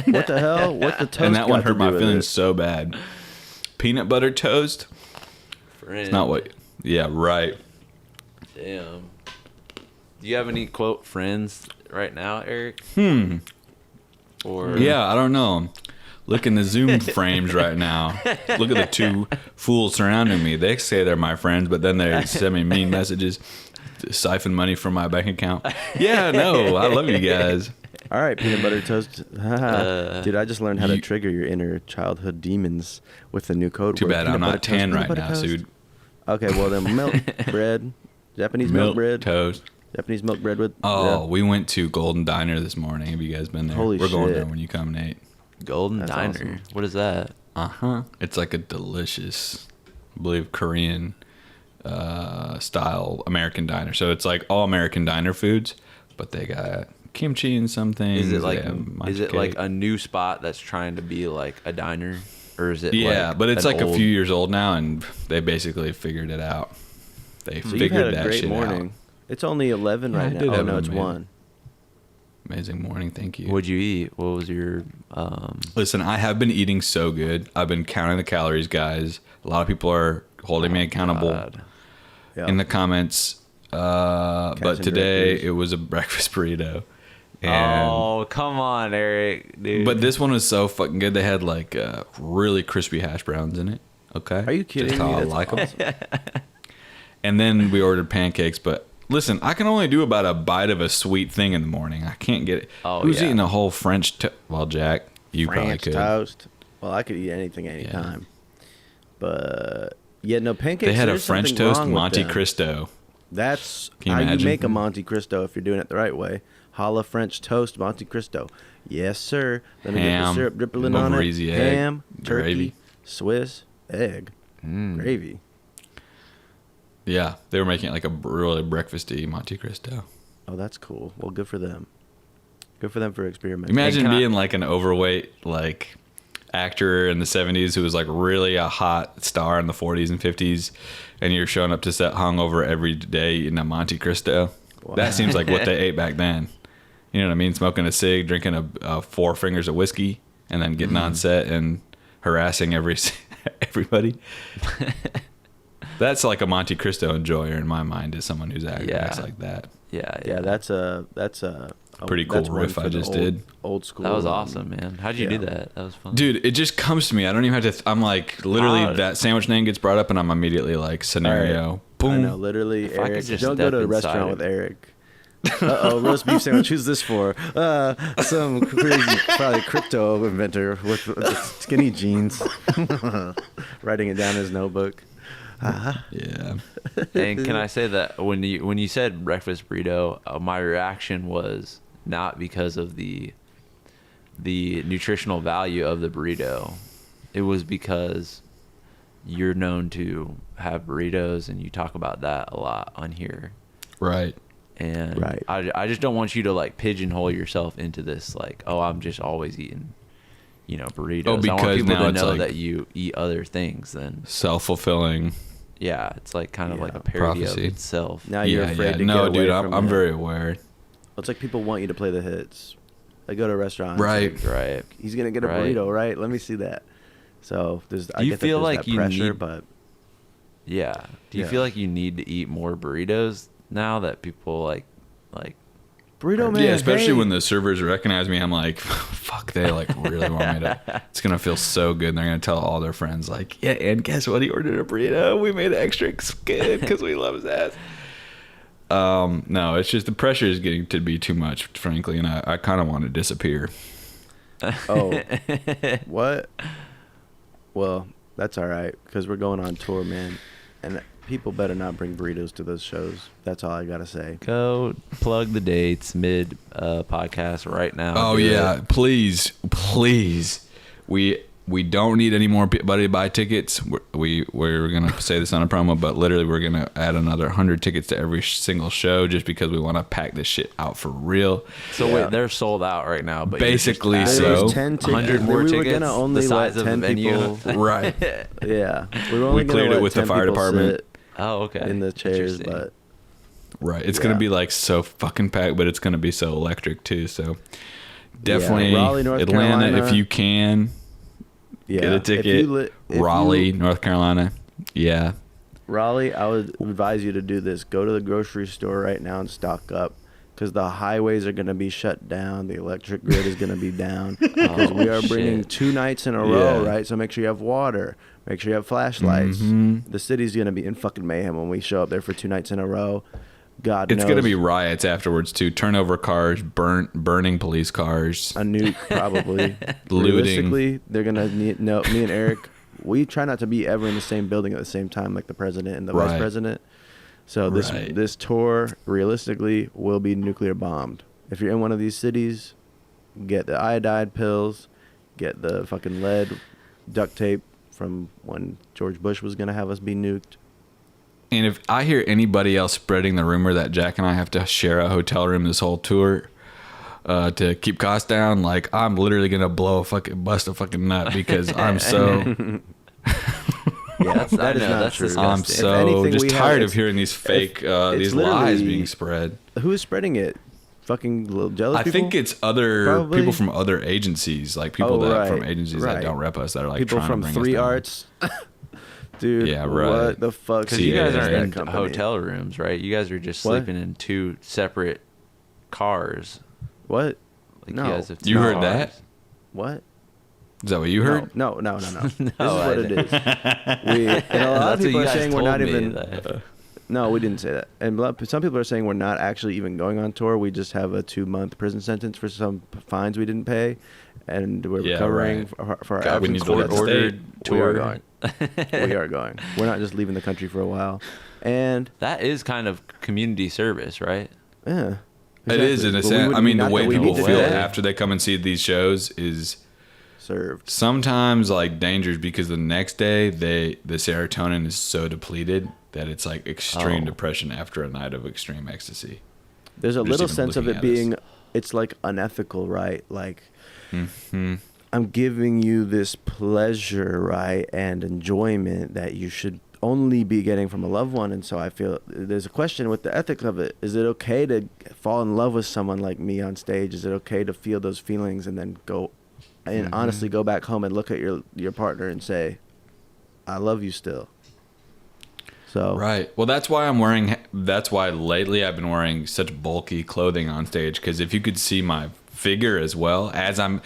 What the hell? What the toast And that one got to hurt my do with feelings it? so bad. Peanut butter toast? Friend. It's not what. Yeah, right. Damn. Do you have any quote friends right now, Eric? Or Yeah, I don't know. Look in the Zoom frames right now. Look at the 2 fools surrounding me. They say they're my friends, but then they send me mean messages, to siphon money from my bank account. Yeah, no, I love you guys. All right, peanut butter toast. Dude, I just learned how to you- trigger your inner childhood demons with the new code Too word. bad Peanut I'm butter not toast, tan peanut right butter now, toast. dude. Okay, well then milk bread, Japanese milk bread, toast. Japanese milk bread with. Oh, we went to Golden Diner this morning. Have you guys been there? Holy We're going shit. there when you come, Nate. Golden That's Diner. awesome. What is that? It's like a delicious, I believe, Korean style American diner. So it's like all American diner foods, but they got kimchi and some things. Is it They like have matcha is it like cake. a new spot that's trying to be like a diner, or is it? Yeah, like but it's an like old... a few years old now, and they basically figured it out. They So you've figured had a that great shit morning. out. It's only 11 Yeah, I right did now. Oh have no, an it's amazing- 1. Amazing morning, thank you. What'd you eat? What was your? Listen, I have been eating so good. I've been counting the calories, guys. A lot of people are holding me accountable God. Yeah. in the comments. But and today directors. it was a breakfast burrito. And Oh, come on, Eric, dude. but this one was so fucking good. They had like really crispy hash browns in it. Okay, Are you kidding Just me? how I That's like 'em. awesome. And then we ordered pancakes. But listen, I can only do about a bite of a sweet thing in the morning. I can't get it. Oh, Who's yeah. eating a whole French toast? Well, Jack, you probably French could. toast. Well, I could eat anything anytime. But yeah, no pancakes. They had a there's French something toast wrong with Monte them. Cristo. That's Can you how imagine? you make a Monte Cristo if you're doing it the right way. Challah French toast Monte Cristo. Yes, sir. Let me get the Ham, syrup dripping on it. greasy egg, Ham, turkey, gravy. Swiss, egg, gravy. Yeah, they were making it like a really breakfasty Monte Cristo. Oh, that's cool. Well, good for them. Good for them for experimenting. Imagine can I- being like an overweight like actor in the 70s who was like really a hot star in the 40s and 50s, and you're showing up to set hungover every day eating a Monte Cristo. Wow. That seems like what they ate back then. You know what I mean? Smoking a cig, drinking a 4 fingers of whiskey, and then getting on set and harassing everybody. That's like a Monte Cristo enjoyer in my mind, is someone who's acts Yeah. like that. Yeah, Yeah, that's a Pretty cool that's one riff for I the just old, did. Old school. that was awesome, man. How'd you do Yeah. that? That was fun, Dude, it just comes to me. I don't even have to. I'm like, literally, How- that sandwich name gets brought up, and I'm immediatly like, scenario. I know, Boom. literally, If I could Eric. just Don't go step to a inside restaurant it. with Eric. Uh-oh, roast beef sandwich. Who's this for? Some crazy, probably crypto inventor with skinny jeans, writing it down in his notebook. Yeah. And can I say that when you said breakfast burrito, my reaction was not because of the nutritional value of the burrito. It was because you're known to have burritos, and you talk about that a lot on here. Right. And Right. I just don't want you to like pigeonhole yourself into this like, oh, I'm just always eating, burritos. Oh, I want because people now to it's know like- that you eat other things. Then Self-fulfilling. yeah, it's like kind of Yeah. like a parody Prophecy. of itself. Now you're Yeah, afraid yeah. to No, get dude, away from I'm it. very aware. It's like people want you to play the hits. They go to a restaurant. Right. it's like, Right. He's gonna get a Right. burrito, right? Let me see that. So there's. I Do you get that feel there's like that you pressure, need- but Yeah. Do you Yeah. feel like you need to eat more burritos now that people like burrito man. Yeah, especially hey. when the servers recognize me, I'm like, fuck, they like really want me to. It's gonna feel so good. And they're gonna tell all their friends, like, yeah, and guess what? He ordered a burrito. We made it extra good because we love his ass. No, it's just the pressure is getting to be too much, frankly, and I kind of want to disappear. Oh, what? Well, that's all right because we're going on tour, man, and people better not bring burritos to those shows. That's all I gotta say. go plug the dates mid podcast right now? Oh Do yeah, it. please. We don't need any more buddy buy tickets. We're gonna say this on a promo, but literally we're gonna add another 100 tickets to every single show just because we want to pack this shit out for real. So Yeah. wait, they're sold out right now. But you're just Basically, adding so. There was 10 tickets. 100 more we were tickets, gonna only the size let of the 10 venue. people. Right. Yeah, we were only We cleared gonna it let with the 10 fire people department. sit Oh, okay. in the chairs, Interesting. but Right. It's Yeah. gonna be like so fucking packed, but it's gonna be so electric too. So definitely Raleigh, North Atlanta Carolina. if you can. yeah, Get a if ticket. if Raleigh, North Carolina. Yeah. Raleigh, I would advise you to do this. Go to the grocery store right now and stock up because the highways are going to be shut down. The electric grid is going to be down because we are bringing shit. 2 nights in a row, Yeah. right? So make sure you have water. Make sure you have flashlights. Mhm. The city's going to be in fucking mayhem when we show up there for 2 nights in a row. God It's knows. gonna be riots afterwards too. Turnover cars, burning police cars. A nuke, probably. Looting. Realistically, they're going to need. No, me and Eric, we try not to be ever in the same building at the same time, like the president and the vice Right. president. So this Right. this tour realistically will be nuclear bombed. If you're in one of these cities, get the iodide pills, get the fucking lead duct tape from when George Bush was gonna have us be nuked. And if I hear anybody else spreading the rumor that Jack and I have to share a hotel room this whole tour, to keep costs down, like I'm literally gonna bust a fucking nut because I'm so. Yeah, that is not true. I'm disgusting. so anything, just we have- tired it's- of hearing these fake, it's these lies literally- being spread. Who is spreading it? Fucking little jealous I people? think it's other Probably. people from other agencies, like people Oh, that right, from agencies that right. don't rep us that are like people trying from to bring 3 us down. Arts. Dude, Yeah, right. what the fuck? Because you guys Yeah, aren't that in company? hotel rooms, right? You guys are just What? sleeping in 2 separate cars. What? Like No. you guys have You 2 heard cars. that? What? Is that what you heard? No. This is I what it is. And a lot That's of what people you are guys saying we're told not me, even. that- No, we didn't say that. And some people are saying we're not actually even going on tour. We just have a 2-month prison sentence for some fines we didn't pay, and we're Yeah, recovering right. for our God, we absence. need to So let that's- the ordered state- We are tour. going. We are going. We're not just leaving the country for a while. And That is kind of community service, right? yeah, It is in a But we sense. I wouldn't- mean, the not way that we people need to feel do that. after they come and see these shows is served. sometimes like dangerous because the next day the serotonin is so depleted that it's like extreme Oh. depression after a night of extreme ecstasy. There's a Just little even sense of looking it at us. being, it's like unethical, right? Like, Hmm. I'm giving you this pleasure, right, and enjoyment that you should only be getting from a loved one. And so I feel there's a question with the ethics of it. Is it okay to fall in love with someone like me on stage? Is it okay to feel those feelings and then go and honestly go back home and look at your partner and say, I love you still? So Right. Well, that's why lately I've been wearing such bulky clothing on stage, because if you could see my figure as well as I'm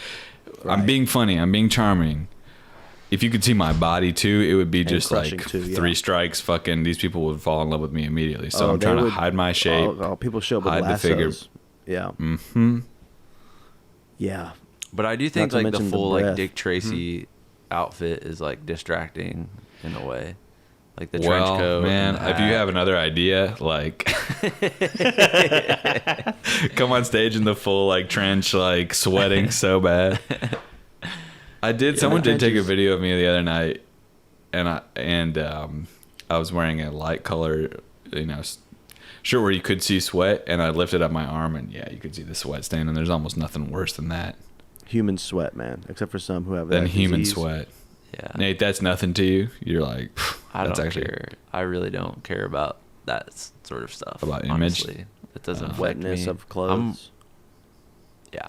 Right. being funny, I'm being charming. If you could see my body too, it would be And just crushing like too, yeah. 3 strikes. Fucking these people would fall in love with me immediately. So I'm they trying to would- hide my shape. people show up with hide the figure. lassos. Yeah. Hmm. Yeah. But I do think to like the mention the full like breath. Dick Tracy outfit is like distracting in a way. Like the trench Well, coat. man, and the if you hat. have another idea, like come on stage in the full like trench, like sweating so bad. Someone did take a video of me the other night, and I was wearing a light color, shirt where you could see sweat, and I lifted up my arm, and yeah, you could see the sweat stain, and there's almost nothing worse than that. Human sweat, man. Except for some who have Than that human disease. sweat. Yeah. Nate, that's nothing to you. You're like, I that's don't actually care. I really don't care about that sort of stuff. About image? honestly. It doesn't affect Wetness me. of clothes. Yeah.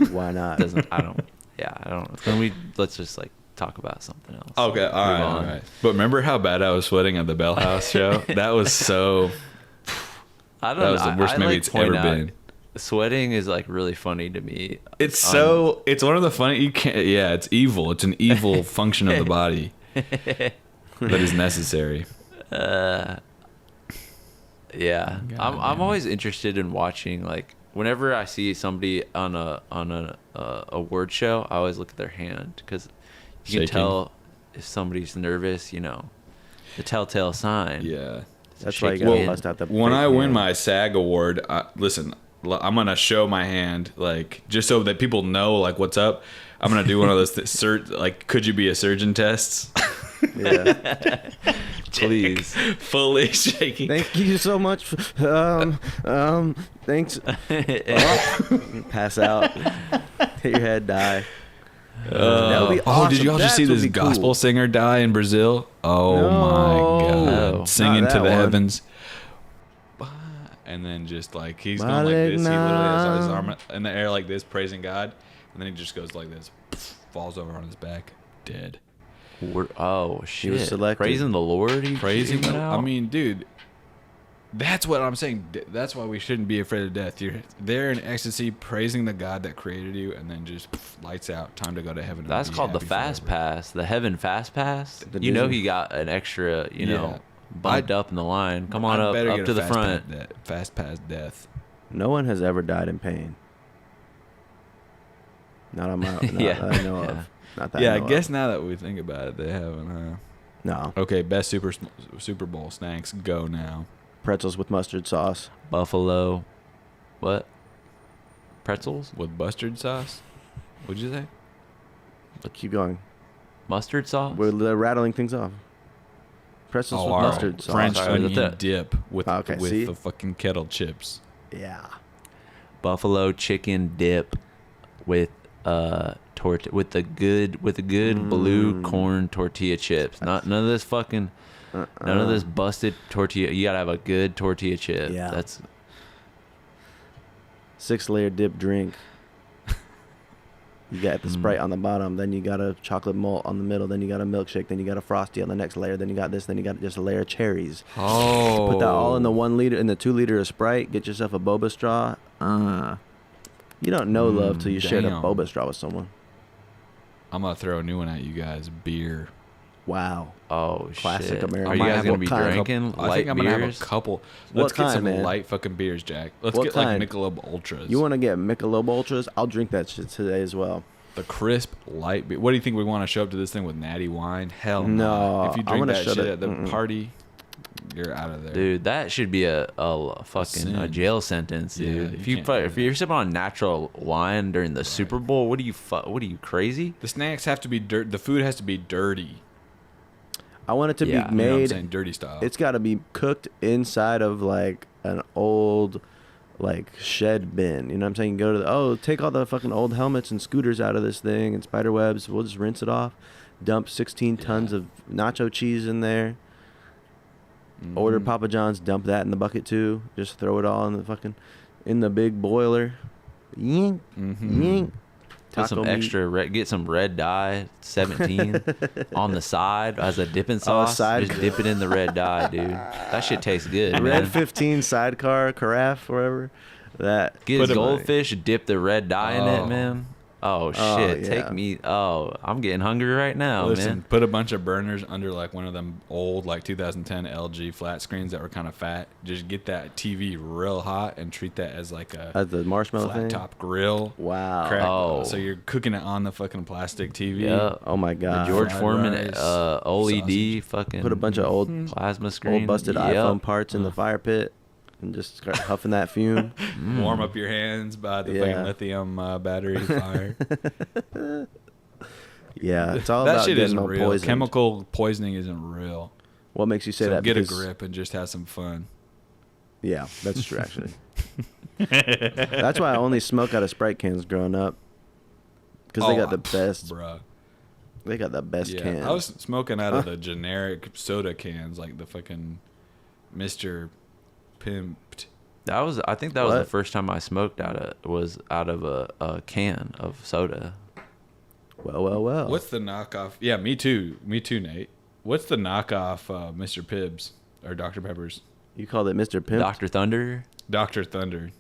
Why not? Doesn't I don't I don't let's just like talk about something else. Okay, all right, Move all on. right. But remember how bad I was sweating at the Bell House show? That was so. I don't That know. was the worst I maybe like it's point ever out, been. Sweating is like really funny to me. It's so. It's one of the funny. You can't. Yeah, it's evil. It's an evil function of the body that is necessary. Yeah. God I'm damn. always interested in watching like whenever I see somebody on a award show, I always look at their hand because you Shaking. can tell if somebody's nervous. The telltale sign. Yeah. That's why you shaky gotta hand. bust out the. When fake I win hand. my SAG award, listen, I'm gonna show my hand, like just so that people know, like what's up. I'm gonna do one of those like, could you be a surgeon tests? Yeah. Please. Fully shaking. Thank you so much. Thanks. Oh, pass out. Hit your head, die. That would be Oh, did you awesome. also see That would this be gospel cool. singer die in Brazil? Oh No. my No. God. Singing Not to that the one. heavens. And then just like, he's going like this. He literally has his arm in the air like this, praising God. And then he just goes like this, falls over on his back, dead. Oh shit! was selected. Praising the Lord. Praising that the, out? I mean, dude, that's what I'm saying. That's why we shouldn't be afraid of death. You're there in ecstasy, praising the God that created you, and then just lights out. Time to go to heaven. and That's be called the happy fast forever. pass, the heaven fast pass. The You know Disney- he got an extra, Yeah. bumped up in the line. Come on I'd up better get to a the fast front. Fast pass death. No one has ever died in pain. Not on my. Not Yeah. that I know Yeah. of. Not that Yeah, I know guess of. now that we think about it, they haven't. Huh? No. Okay, best Super Bowl snacks go now. Pretzels with mustard sauce. Buffalo, what? Pretzels, With mustard sauce? What'd you say? Keep going. mustard sauce. We're rattling things off. Pretzels with our mustard sauce. French Sorry, onion that's it. dip with Okay, with see? the fucking kettle chips. Yeah. buffalo chicken dip with with the good blue corn tortilla chips. None of this fucking none of this busted tortilla. You gotta have a good tortilla chip. Yeah. That's 6-layer dip drink. You got the Sprite on the bottom, then you got a chocolate malt on the middle, then you got a milkshake, then you got a Frosty on the next layer, then you got this, then you got just a layer of cherries. Oh. Put that all in the 1 liter, in the 2 liter of Sprite. Get yourself a boba straw. You don't know love till you shared a damn. boba straw with someone. I'm gonna throw a new one at you guys. Beer. Wow. oh Classic shit. American. Are you Might guys have gonna what be kind? drinking I light think I'm gonna have beers? a couple. What Let's get kind, some man? light fucking beers, Jack. Let's What get kind? like Michelob Ultras. You want to get Michelob Ultras? I'll drink that shit today as well. the crisp light beer? What do you think we want to show up to this thing with natty wine? Hell No, no. If you I drink wanna that shut shit it- at the party, you're out of there. Dude, that should be a fucking a Sin. jail sentence, dude. Yeah, if you you can't do if you're sipping on natural wine during the Super Bowl, what are you crazy? The snacks have to be dirt. The food has to be dirty. I want it to Yeah. be You know what I'm made. saying? Dirty style. It's got to be cooked inside of like an old like shed bin. You know what I'm saying? You go to take all the fucking old helmets and scooters out of this thing and spider webs. We'll just rinse it off. Dump 16 tons of nacho cheese in there. Order Papa John's, dump that in the bucket too. Just throw it all in the big boiler. Yink, yink. Put some Taco meat. extra get some red dye 17 on the side as a dipping sauce. side- Just dip it in the red dye, dude. That shit tastes good, Red man. 15 sidecar carafe, wherever. That. Get Put his 'em- goldfish, dip the red dye in it, Oh. man. Oh Oh, shit, yeah. take me. Oh, I'm getting hungry right now, Listen, man. put a bunch of burners under like one of them old like 2010 LG flat screens that were kind of fat. Just get that TV real hot and treat that as like a As the marshmallow flat thing. top grill. Wow. Crack, Oh. So you're cooking it on the fucking plastic TV. Yeah. Oh my The god. George fried Foreman rice, OLED sausage. fucking Put a bunch of old plasma screen. old busted Yep. iPhone parts in the fire pit and just start huffing that fume. Warm up your hands by the Yeah. fucking lithium battery fire. Yeah, it's all that about shit getting isn't them real. poisoned. Chemical poisoning isn't real. What makes you say So that? get a Because- grip and just have some fun. Yeah, that's true actually. That's why I only smoke out of Sprite cans growing up. Because they got the best. Bruh. They got the best Yeah, cans. I was smoking out of the generic soda cans, like the fucking Mr. Pimped. I think that was the What? first time I smoked out of a can of soda. Well. What's the knockoff? Yeah, me too, Nate. What's the knockoff Mr. Pibbs or Dr. Pepper's? You called it Mr. Pimp? Dr. Thunder, Dr. Thunder.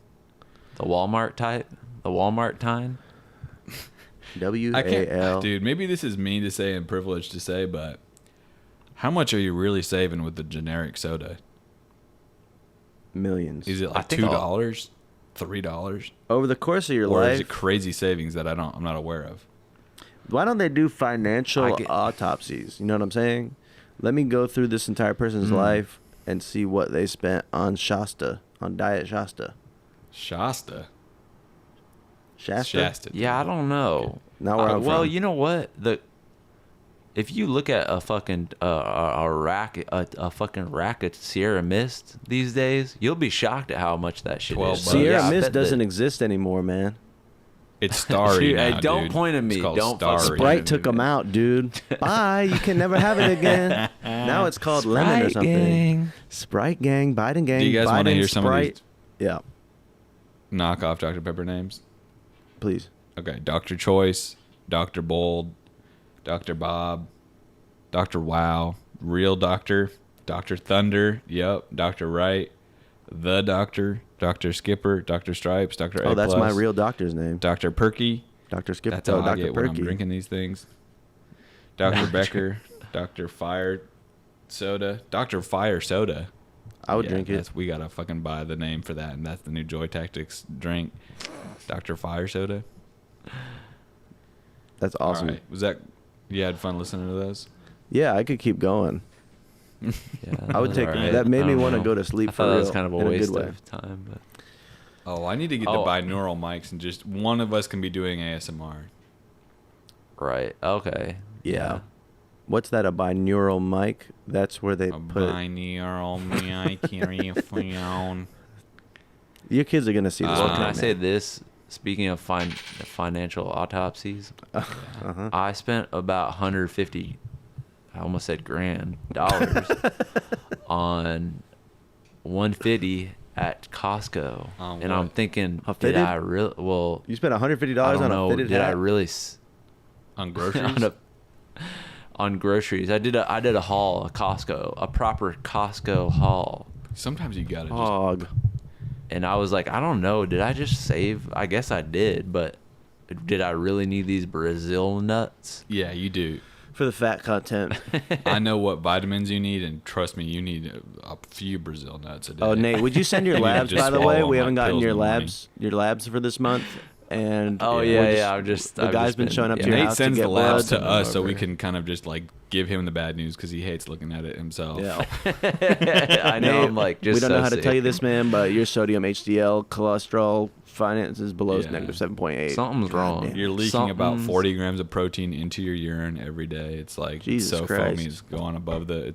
the Walmart type, the Walmart time. I can't, WAL. dude. Maybe this is mean to say and privileged to say, but how much are you really saving with the generic soda? Millions. Is it I like think $2, $3, Over the course of your or life, is it crazy savings that I'm not aware of? why don't they do financial I get- autopsies? You know what I'm saying? Let me go through this entire person's life and see what they spent on Shasta, on Diet Shasta. Shasta. Shasta? Yeah, I don't know. Not where I'm well, from. you know what? If you look at a fucking a fucking rack of Sierra Mist these days, you'll be shocked at how much that shit 12 is. bucks. Sierra Yeah, I Mist bet that- doesn't exist anymore, man. It's starry Dude, hey, now, don't dude. point at It's me. called Don't fucking starry. point Sprite took them out, dude. Bye. You can never have it again. Now it's called lemon or Sprite something. gang. Sprite gang, Biden gang. Do you guys Biden, want to hear some of Sprite. these Yeah, knockoff Dr. Pepper names? please. Okay, Dr. Choice, Dr. Bold, Dr. Bob, Dr. Wow, Real Doctor, Dr. Thunder, yep, Dr. Right, The Doctor, Dr. Skipper, Dr. Stripes, Dr. A+, Oh, that's my real doctor's name. Dr. Perky. Dr. Skip. That's how I Dr. get when I'm Perky. drinking these things. Dr. Becker, Dr. Fire Soda, Dr. Fire Soda. I would Yeah, drink it. that's- We gotta fucking buy the name for that, and that's the new Joy Tactics drink. Dr. Fire Soda. That's awesome. All right. Was that? You had fun listening to those? Yeah, I could keep going. Yeah, I would that's take all right. that. Made I me don't want to know. go to sleep I for thought real. that was kind of a in waste good way. of time, but Oh, I need to get the Oh. binaural mics, and just one of us can be doing ASMR. right. Okay. Yeah. What's that? A binaural mic? That's where they A put. binaural mic phone. Your kids are gonna see this. Well, one can I man. say this? Speaking of financial autopsies, I spent about 150, I almost said dollars on 150 at Costco. On And what? I'm thinking, A did fitted? I really, well, You spent $150 I don't on know, a fitted did I hat? really, On groceries? on groceries. I did a haul, a Costco, a proper Costco haul. Sometimes you gotta just. Hog. And I was like, I don't know. Did I just save? I guess I did, but did I really need these Brazil nuts? Yeah, you do. For the fat content. I know what vitamins you need, and trust me, you need a few Brazil nuts a day. Oh, Nate, would you send your You need to labs, just by the way? swallow We them haven't like gotten pills your in the morning. labs for this month. And Oh, we're yeah. I've just the guy's been showing up to your Nate house to sends get the labs blood. to us so we over. can kind of just like give him the bad news because he hates looking at it himself. Yeah. I know. I'm like, just we don't know so how to tell you sick. this, man, but your sodium, HDL, cholesterol, finances below Yeah. negative 7.8. Something's wrong. Goddamn. You're leaking about Something's- 40 grams of protein into your urine every day. It's like Jesus so Christ. foamy. It's going above the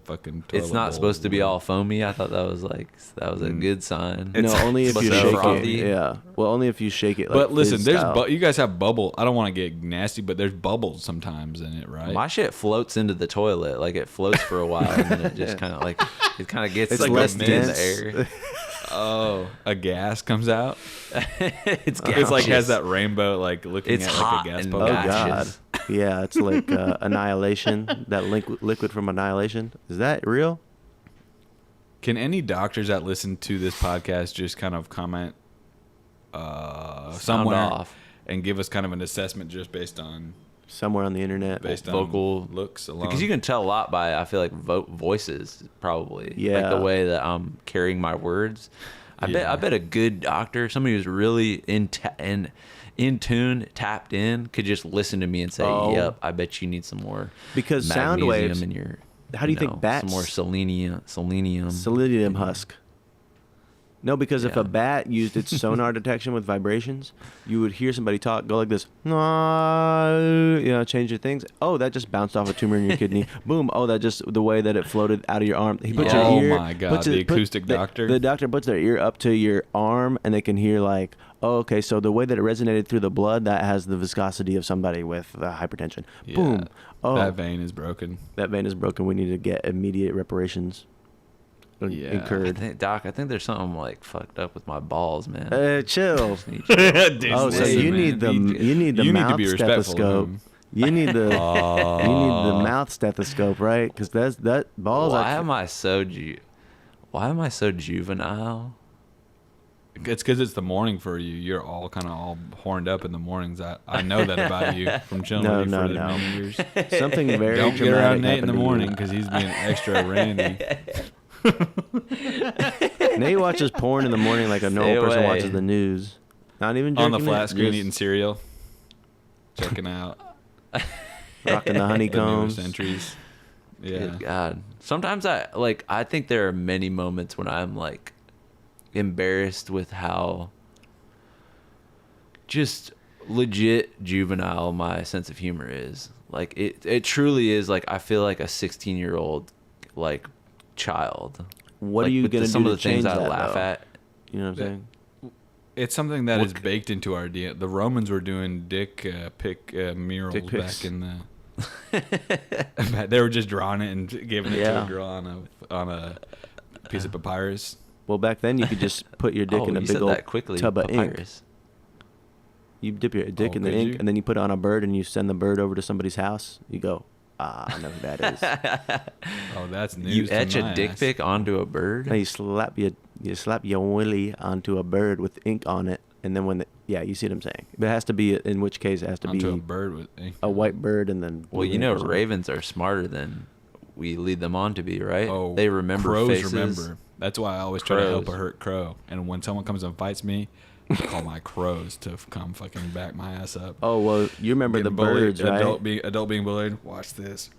fucking toilet It's not bowl. supposed to be all foamy. I thought that was a good sign. No, only if supposed you to be shake frothy. it. Yeah. Well, only if you shake it. Like But listen, fizz there's style. you guys have bubble. I don't want to get nasty, but there's bubbles sometimes in it, right? My shit floats into the toilet. Like it floats for a while, and then it just kind of gets It's like less a in the dense. air. Oh, a gas comes out. It's It's like has gaseous. that rainbow, like looking It's at hot like a gas and bubble. Oh gaseous. God. Yeah, it's like Annihilation. That liquid from Annihilation. Is that real? Can any doctors that listen to this podcast just kind of comment Sound somewhere off. and give us kind of an assessment just based on Somewhere on the internet. Vocal on looks alone? Because you can tell a lot by, I feel like, voices, probably. Like Yeah. the way that I'm carrying my words. I bet a good doctor, somebody who's really in tune, tapped in, could just listen to me and say, Oh. "Yep, I bet you need some more Because sound magnesium waves- in your." how do you think bats- Some more selenium. Selenium husk. No, because if Yeah. a bat used its sonar detection with vibrations, you would hear somebody talk, go like this, change your things. Oh, that just bounced off a tumor in your kidney. Boom. Oh, that just the way that it floated out of your arm. He puts Yeah. your Oh ear. my God, puts the acoustic doctor. The doctor puts their ear up to your arm, and they can hear like, oh, okay, so the way that it resonated through the blood, that has the viscosity of somebody with hypertension. Yeah, Boom. Oh, that vein is broken. that vein is broken. We need to get immediate reparations Yeah. incurred. I think there's something like fucked up with my balls, man. Chill. Just need you- Oh, so Listen, you man, need the you mouth need to be respectful of stethoscope. him. You need the you need the mouth stethoscope, right? Because that balls. Why am I so juvenile? It's because it's the morning for you. You're all kind of all horned up in the mornings. I know that about you from chilling No, with you for no. many years. something very Don't get dramatic around Nate in happened the to you. morning because he's being extra randy. Nate watches porn in the morning like a normal person away. watches the news. Not even On the jerking flat it, screen just eating cereal, checking out rocking the the honeycombs. newest entries. Yeah. Good God. Sometimes I think there are many moments when I'm like embarrassed with how just legit juvenile my sense of humor is. Like it truly is. Like I feel like a 16-year-old like child. What Like, are you with gonna some do of to the things change I that? laugh though? at? You know what I'm Yeah. saying? It's something that What is c- baked into our DNA. The Romans were doing dick pic murals Dick pics. back in the. They were just drawing it and giving it to Yeah. a girl on a piece of papyrus. Well, back then you could just put your dick Oh, in a you big said old that quickly. tub of ink. Papyrus. You dip your dick Oh, in the could ink, you? and then you put it on a bird, and you send the bird over to somebody's house. You go, I know who that is. Oh, that's news. You to etch a my dick ass. pic onto a bird? Now you slap your willy onto a bird with ink on it, and then you see what I'm saying. But it has to be, in which case it has to onto a be bird with ink. a white bird, and then Well, blue you ink know, or something. ravens are smarter than we lead them on to be, right? Oh, They remember crows faces. remember. That's why I always try to help a Crows. hurt crow. And when someone comes and fights me, I call my crows to come fucking back my ass up. Oh well, you remember the Getting bullied, birds, right? Adult being bullied. Watch this.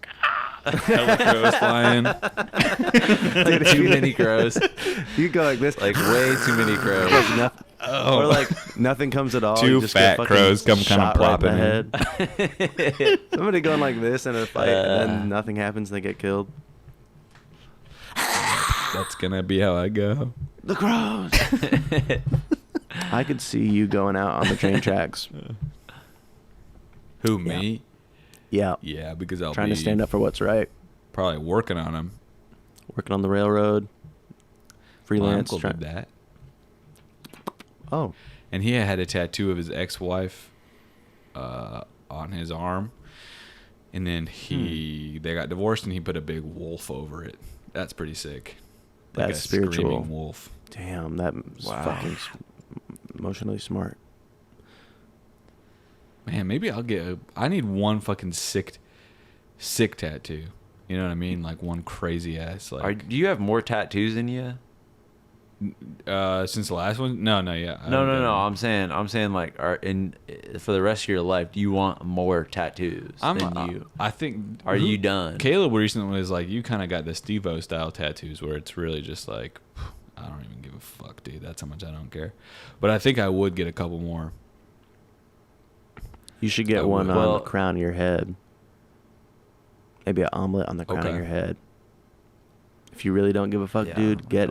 Hella crows flying. Like too many crows. You go like this, Like way too many crows. like nothing, Oh. or like nothing comes at all. Two you just get fat fucking crows come kinda shot right plopping in the head. Somebody going like this in a fight, and then nothing happens. They get killed. That's gonna be how I go. The Crows. I could see you going out on the train tracks. Who, me? Yeah. Yeah, because I'll Trying be to stand up for what's right. probably working on them. Working on the railroad. Freelance. My uncle did that. Oh. And he had a tattoo of his ex-wife on his arm. And then they got divorced, and he put a big wolf over it. That's pretty sick. Like That's a spiritual. screaming wolf. Damn, that was fucking emotionally smart. Man, maybe I'll get I need one fucking sick tattoo. You know what I mean? Like one crazy ass. Like, do you have more tattoos than you? since the last one? No, yeah. No. I'm saying like, for the rest of your life, do you want more tattoos than you? I think. Are you done? Caleb recently was like, you kind of got the Steve-O style tattoos where it's really just like, I don't even give a fuck, dude. That's how much I don't care. But I think I would get a couple more. You should get one on the crown of your head. Maybe an omelet on the crown of your head. If you really don't give a fuck, dude, get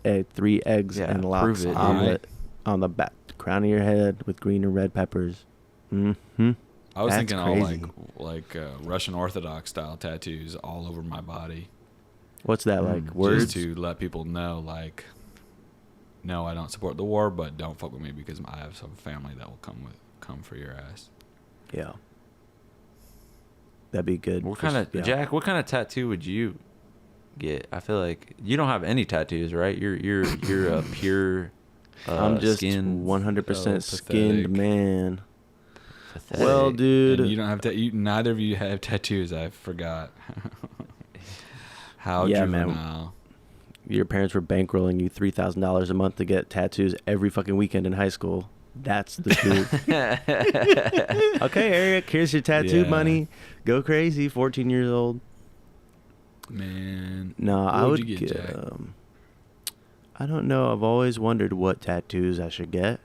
a 3 eggs and lox omelet on the crown of your head with green and red peppers. Mm-hmm. I was thinking crazy. all like Russian Orthodox style tattoos all over my body. What's that like? Words? Just to let people know, like, no, I don't support the war, but don't fuck with me because I have some family that will come for your ass. Yeah. That'd be good. Jack, what kind of tattoo would you get? I feel like you don't have any tattoos, right? You're a pure I'm just skinned, 100% skinned man. Pathetic. Well, dude, and you don't have neither of you have tattoos. I forgot. How juvenile. Man. Your parents were bankrolling you $3,000 a month to get tattoos every fucking weekend in high school. That's the truth. Okay, Eric, here's your tattoo money. Go crazy, 14 years old. Man. No, I would get I don't know. I've always wondered what tattoos I should get.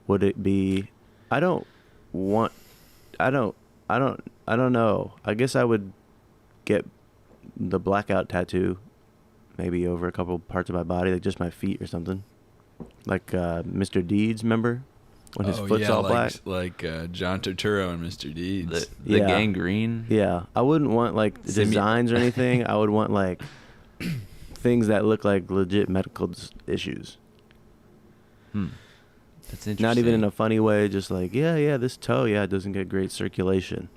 Would it be I don't know. I guess I would get the blackout tattoo maybe over a couple parts of my body, like just my feet or something. Like Mr. Deeds, remember? When his foot's all black. Like John Turturro and Mr. Deeds. The gangrene. Yeah. I wouldn't want like designs or anything. I would want like things that look like legit medical issues. That's interesting. Not even in a funny way, just like, this toe, it doesn't get great circulation.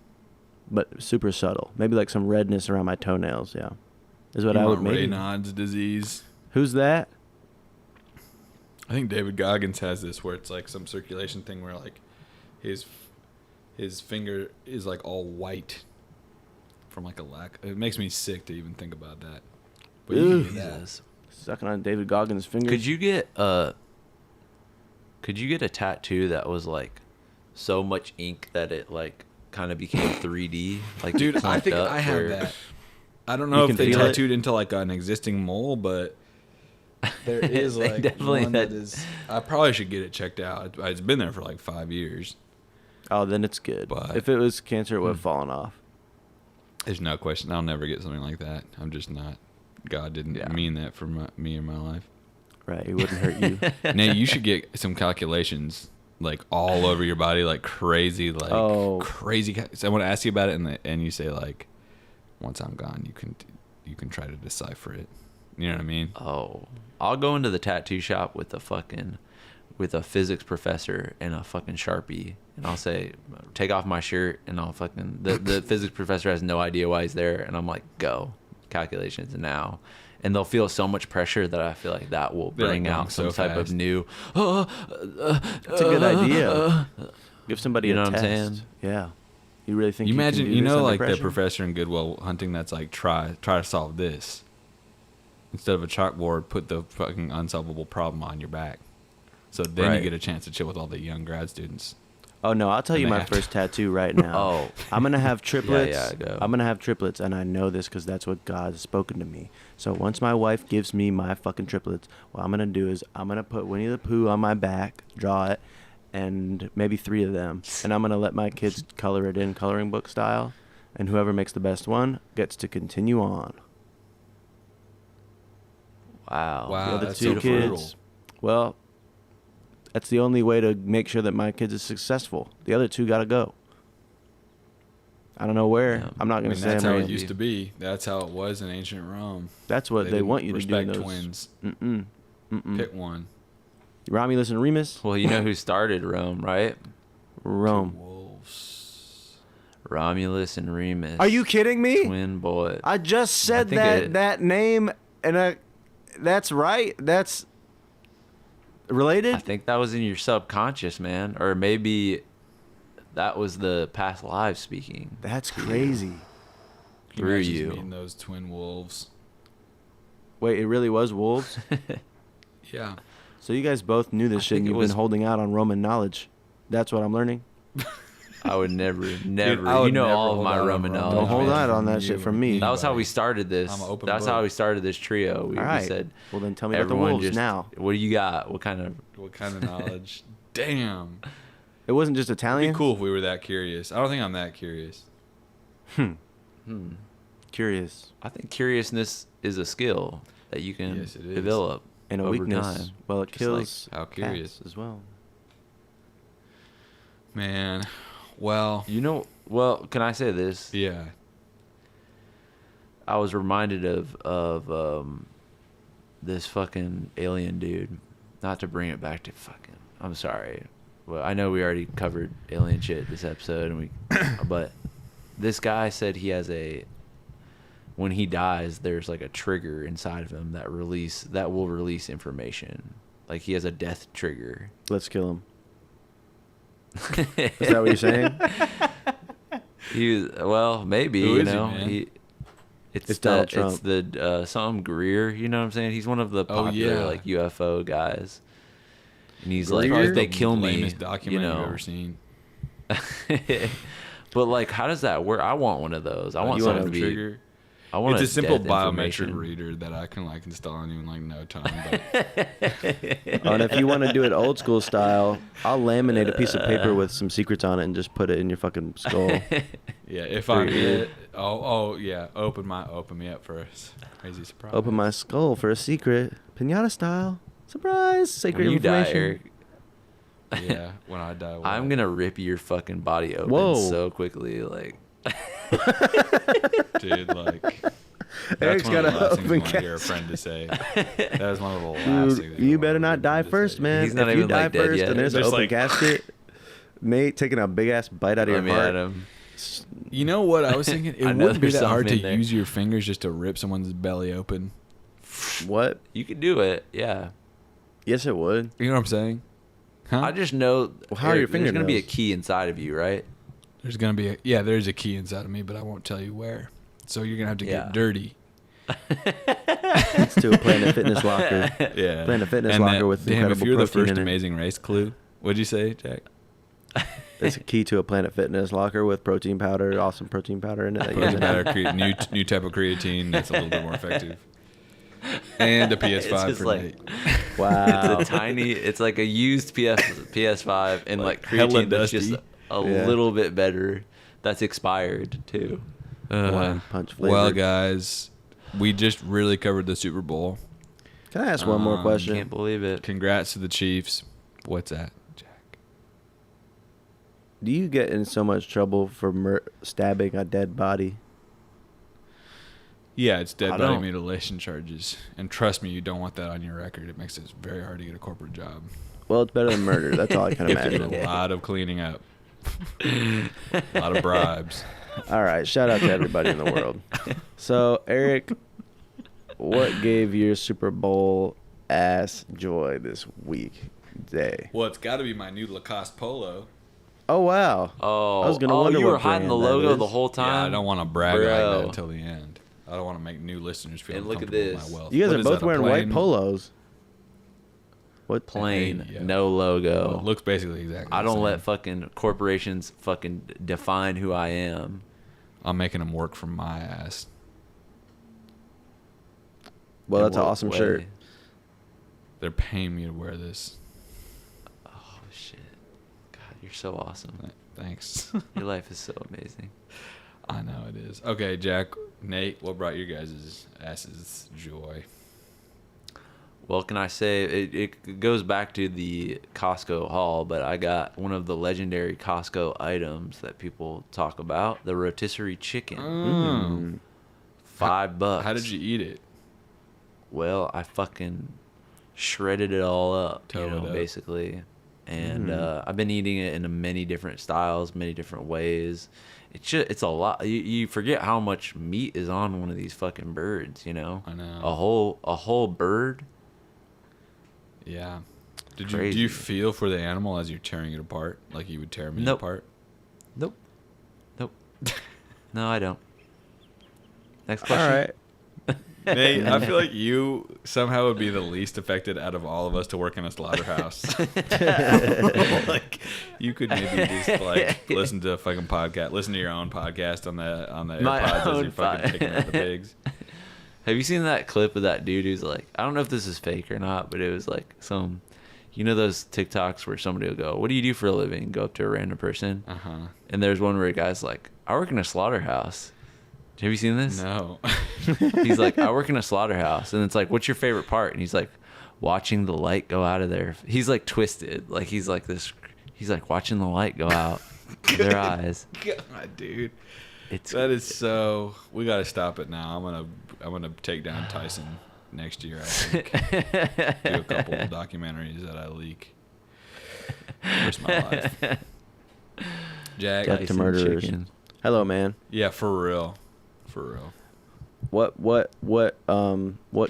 But super subtle. Maybe like some redness around my toenails, is what I would make. Raynaud's disease. Who's that? I think David Goggins has this where it's like some circulation thing where like his finger is like all white from like a lack. It makes me sick to even think about that. But you can do that. Sucking on David Goggins' fingers. Could you get a tattoo that was like so much ink that it like kind of became 3D? Like, dude, I think I have that. I don't know if they tattooed into like an existing mole, but there is like definitely one that is. I probably should get it checked out. It's been there for like 5 years. Oh, then it's good. But if it was cancer, it would have fallen off. There's no question. I'll never get something like that. I'm just not. God didn't mean that for me in my life. Right, it wouldn't hurt you. Now you should get some calculations like all over your body, like crazy, crazy. Someone asks you about it, and you say like, "Once I'm gone, you can try to decipher it." You know what I mean? Oh, I'll go into the tattoo shop with a physics professor and a fucking Sharpie, and I'll say, "Take off my shirt," and I'll fucking the physics professor has no idea why he's there, and I'm like, "Go, calculations now." And they'll feel so much pressure that I feel like that will bring out some type of new. That's a good idea. Give somebody a test. What I'm saying? Yeah. You really think you can imagine? do You this know, under like pressure? the professor in Good Will Hunting that's like try to solve this. Instead of a chalkboard, put the fucking unsolvable problem on your back. So then you get a chance to chill with all the young grad students. Oh, no, I'll tell you my first tattoo right now. I'm going to have triplets. go. I'm going to have triplets, and I know this because that's what God has spoken to me. So once my wife gives me my fucking triplets, what I'm going to do is I'm going to put Winnie the Pooh on my back, draw it, and maybe 3 of them. And I'm going to let my kids color it in coloring book style, and whoever makes the best one gets to continue on. Wow. Wow, The other that's two so kids. brutal. Well, that's the only way to make sure that my kids are successful. The other two gotta go. I don't know where. Yeah. I'm not I gonna mean, say. that's I'm how gonna- it used to be. That's how it was in ancient Rome. That's what they didn't want you to do. In respect those. twins. Mm-mm. Pick one. Romulus and Remus. Well, you know who started Rome, right? Rome. Wolves. Romulus and Remus. Are you kidding me? Twin boy. I just said think that that name, and that's right. That's related. I think that was in your subconscious, man. Or maybe that was the past lives speaking. That's crazy. Can Through imagine you. meeting those twin wolves. Wait, it really was wolves? Yeah. So you guys both knew this I shit, and think it you've was- been holding out on Roman knowledge. That's what I'm learning. I would never. I would You know never all of hold my out on Roman Roman. knowledge. Don't hold man. out on that shit from me. That was how we Anybody. started this. I'm an open That's book. how we started this trio. We All right. said, Well, then tell me about the everyone wolves just, now. What do you got? What kind of? What kind of knowledge? Damn. It wasn't just It'd Italian. be cool if we were that curious. I don't think I'm that curious. Curious. I think curiousness is a skill that you can Yes, it is. develop And a over weakness. time. Well, it Just kills How cats curious. as well. Man. Well, You know, well, can I say this? yeah. I was reminded of this fucking alien dude. Not to bring it back to fucking. I'm sorry. Well, I know we already covered alien shit this episode, and but this guy said he has when he dies, there's like a trigger inside of him that will release information. Like he has a death trigger. Let's kill him. Is that what you're saying? Maybe. Who You is he, know, man? It's Donald Trump. It's the something Greer. You know what I'm saying? He's one of the Oh, popular yeah. like UFO guys. And he's Probably like, if the they kill me, lamest documentary you know. I've ever seen. But like, how does that work? I want one of those. I want you want something a to be. Trigger. I want It's a simple death biometric information. reader that I can like install in like no time. But Oh, and if you want to do it old school style, I'll laminate a piece of paper with some secrets on it and just put it in your fucking skull. yeah, if I'm Pretty good. it, oh yeah, open me up for a crazy surprise. Open my skull for a secret, pinata style. Surprise! Sacred When you die, information. Eric, Yeah, when I die. I'm gonna rip your fucking body open Whoa. so quickly. Like, dude, like. Eric's That's one of got the a last things you open want to hear a friend to say. That was one of the last things. Dude, that you want better a not die friend to first, say. man. He's not if you even, die like, dead first yet. and there's an Just open like- casket, Nate taking a big ass bite out of let your me heart. at him. You know what I was thinking? It I know wouldn't be there's that hard to something in there. use your fingers just to rip someone's belly open. What? You could do it. Yeah. Yes, it would. You know what I'm saying? Huh? I just know. Well, how are your There's gonna be a fingernails? key inside of you, right? There's gonna be there's a key inside of me, but I won't tell you where. So you're gonna have to Yeah. get dirty. It's to a Planet Fitness locker. Yeah. Planet Fitness And locker that- with damn, if incredible you're the protein first in it. Amazing Race clue, what'd you say, Jack? It's a key to a Planet Fitness locker with protein powder, awesome protein powder in it. that you Protein can- powder, new type of creatine that's a little bit more effective. And a PS5 It's just for like- Nate. Wow. It's a tiny. It's like a used PS5 and like hella creatine that's dusty. just a Yeah. little bit better. That's expired too. One punch flavor. Well, guys, we just really covered the Super Bowl. Can I ask one more question? Can't believe it. Congrats to the Chiefs. What's that, Jack? Do you get in so much trouble for stabbing a dead body? Yeah, it's dead I body don't- mutilation charges. And trust me, you don't want that on your record. It makes it very hard to get a corporate job. Well, it's better than murder. That's all I can You have to do imagine. a lot of cleaning up. A lot of bribes. All right, shout out to everybody in the world. So, Eric, what gave your Super Bowl ass joy this day? Well, it's got to be my new Lacoste polo. Oh wow! Oh, I was gonna wonder you what were hiding the brand that logo is. the whole Yeah, time. I don't want to brag like that Bro. until the end. I don't want to make new listeners feel And look at uncomfortable this. with my wealth. You guys What are is both that, a wearing white plain- polos. What? Plain, Yeah. no logo. Well, it looks basically exactly I the don't same. let fucking corporations fucking define who I am. I'm making them work for my ass. Well, In that's an what awesome way? shirt. They're paying me to wear this. Oh shit! God, you're so awesome. Thanks. Your life is so amazing. I know it is. Okay, Jack, Nate, what brought your guys' asses joy? Well, can I say it goes back to the Costco haul, but I got one of the legendary Costco items that people talk about, the rotisserie chicken. $5. How did you eat it? Well, I fucking shredded it all up, Towed it up. basically. And I've been eating it in many different styles, many different ways. It's a lot. You forget how much meat is on one of these fucking birds, I know. A whole bird. Yeah. Do Crazy. you feel for the animal as you're tearing it apart, like you would tear me Nope. apart? Nope. No, I don't. Next question. All right. Nate, I feel like you somehow would be the least affected out of all of us to work in a slaughterhouse. Like, you could maybe just listen to a fucking podcast, listen to your own podcast on the My AirPods as own you're fucking picking up the pigs. Have you seen that clip of that dude who's like, I don't know if this is fake or not, but it was like some, those TikToks where somebody will go, "What do you do for a living?" Go up to a random person. And there's one where a guy's like, "I work in a slaughterhouse." Have you seen this? No. He's like, "I work in a slaughterhouse." And it's like, "What's your favorite part?" And he's like, "Watching the light go out of their," he's like twisted. Like he's like watching the light go out of their eyes. God, dude. That is so. We got to stop it now. I'm gonna take down Tyson next year. I think. Do a couple of documentaries that I leak. Risk my life. Jack. Death to murderers. Chicken. Hello, man. Yeah, for real. What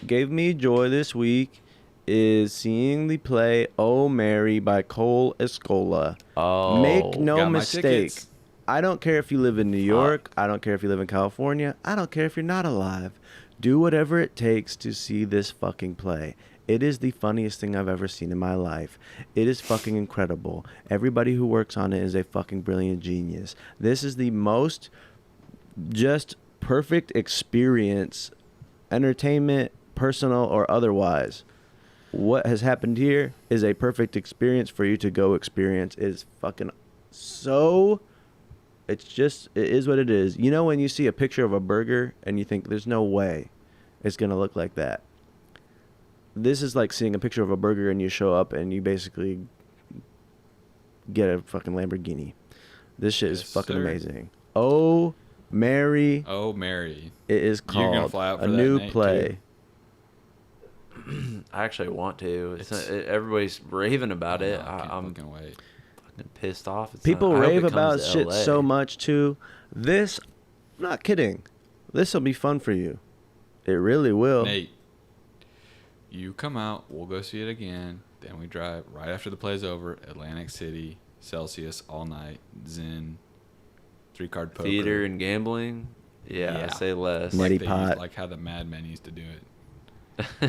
gave me joy this week is seeing the play "Oh Mary" by Cole Escola. Oh, Make no got my mistake. tickets. I don't care if you live in New York. I don't care if you live in California. I don't care if you're not alive. Do whatever it takes to see this fucking play. It is the funniest thing I've ever seen in my life. It is fucking incredible. Everybody who works on it is a fucking brilliant genius. This is the most just perfect experience, entertainment, personal or otherwise. What has happened here is a perfect experience for you to go experience. It is fucking so... it is what it is. You know when you see a picture of a burger and you think there's no way it's going to look like that? This is like seeing a picture of a burger and you show up and you basically get a fucking Lamborghini. This shit is fucking amazing. Oh, Mary. Oh, Mary. It is You're gonna called fly out for a that, new Nate, play. I actually want to. Everybody's raving about it. I'm fucking wait. fucking pissed off. People I hope rave it comes about to shit LA. so much too. This, I'm not kidding. This will be fun for you. It really will. Nate, you come out. We'll go see it again. Then we drive right after the play's over. Atlantic City, Celsius all night. Zen, 3-card poker. Theater and gambling. Yeah, I say less. Nutty they pot. like how the Mad Men used to do it.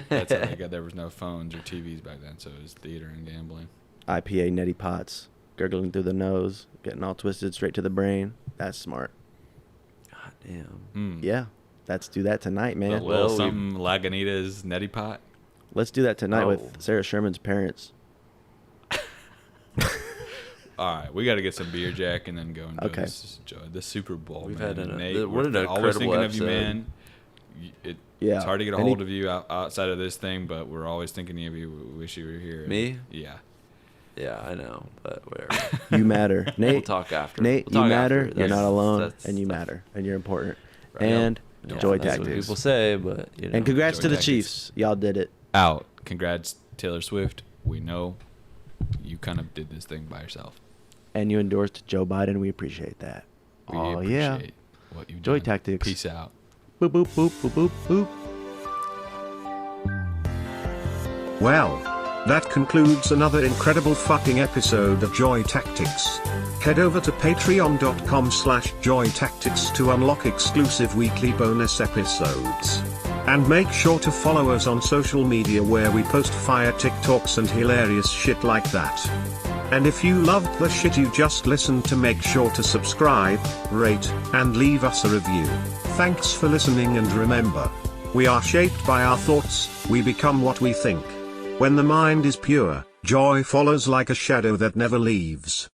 That's how they got. There was no phones or TVs back then, so it was theater and gambling. IPA nutty pots, gurgling through the nose, getting all twisted straight to the brain. That's smart. God damn. Yeah, let's do that tonight, man. A little something Lagunitas neti pot. Let's do that tonight Oh. with Sarah Sherman's parents. All right, we got to get some beer, Jack, and then go and Okay. enjoy the Super Bowl. We've man. had And an- Nate, what an we're always incredible thinking of you, episode. man. Yeah. It's hard to get a Any- hold of you outside of this thing, but we're always thinking of you. We wish you were here. Me? Yeah. Yeah, I know, but whatever. You matter. Nate, We'll talk after. Nate, We'll talk you matter. after. You're not alone, That's- and you that's- matter, and you're important. Right. And Yeah, Joy that's what Tactics. people say, but And congrats Joy to the Tactics. Chiefs. Y'all did it. Out. Congrats, Taylor Swift. We know you kind of did this thing by yourself. And you endorsed Joe Biden. We appreciate that. We Oh, appreciate yeah. what you've Joy done. Tactics. Peace out. Boop, boop, boop, boop, boop, boop. Well, that concludes another incredible fucking episode of Joy Tactics. Head over to patreon.com/joytactics to unlock exclusive weekly bonus episodes. And make sure to follow us on social media where we post fire TikToks and hilarious shit like that. And if you loved the shit you just listened to, make sure to subscribe, rate, and leave us a review. Thanks for listening, and remember, we are shaped by our thoughts, we become what we think. When the mind is pure, joy follows like a shadow that never leaves.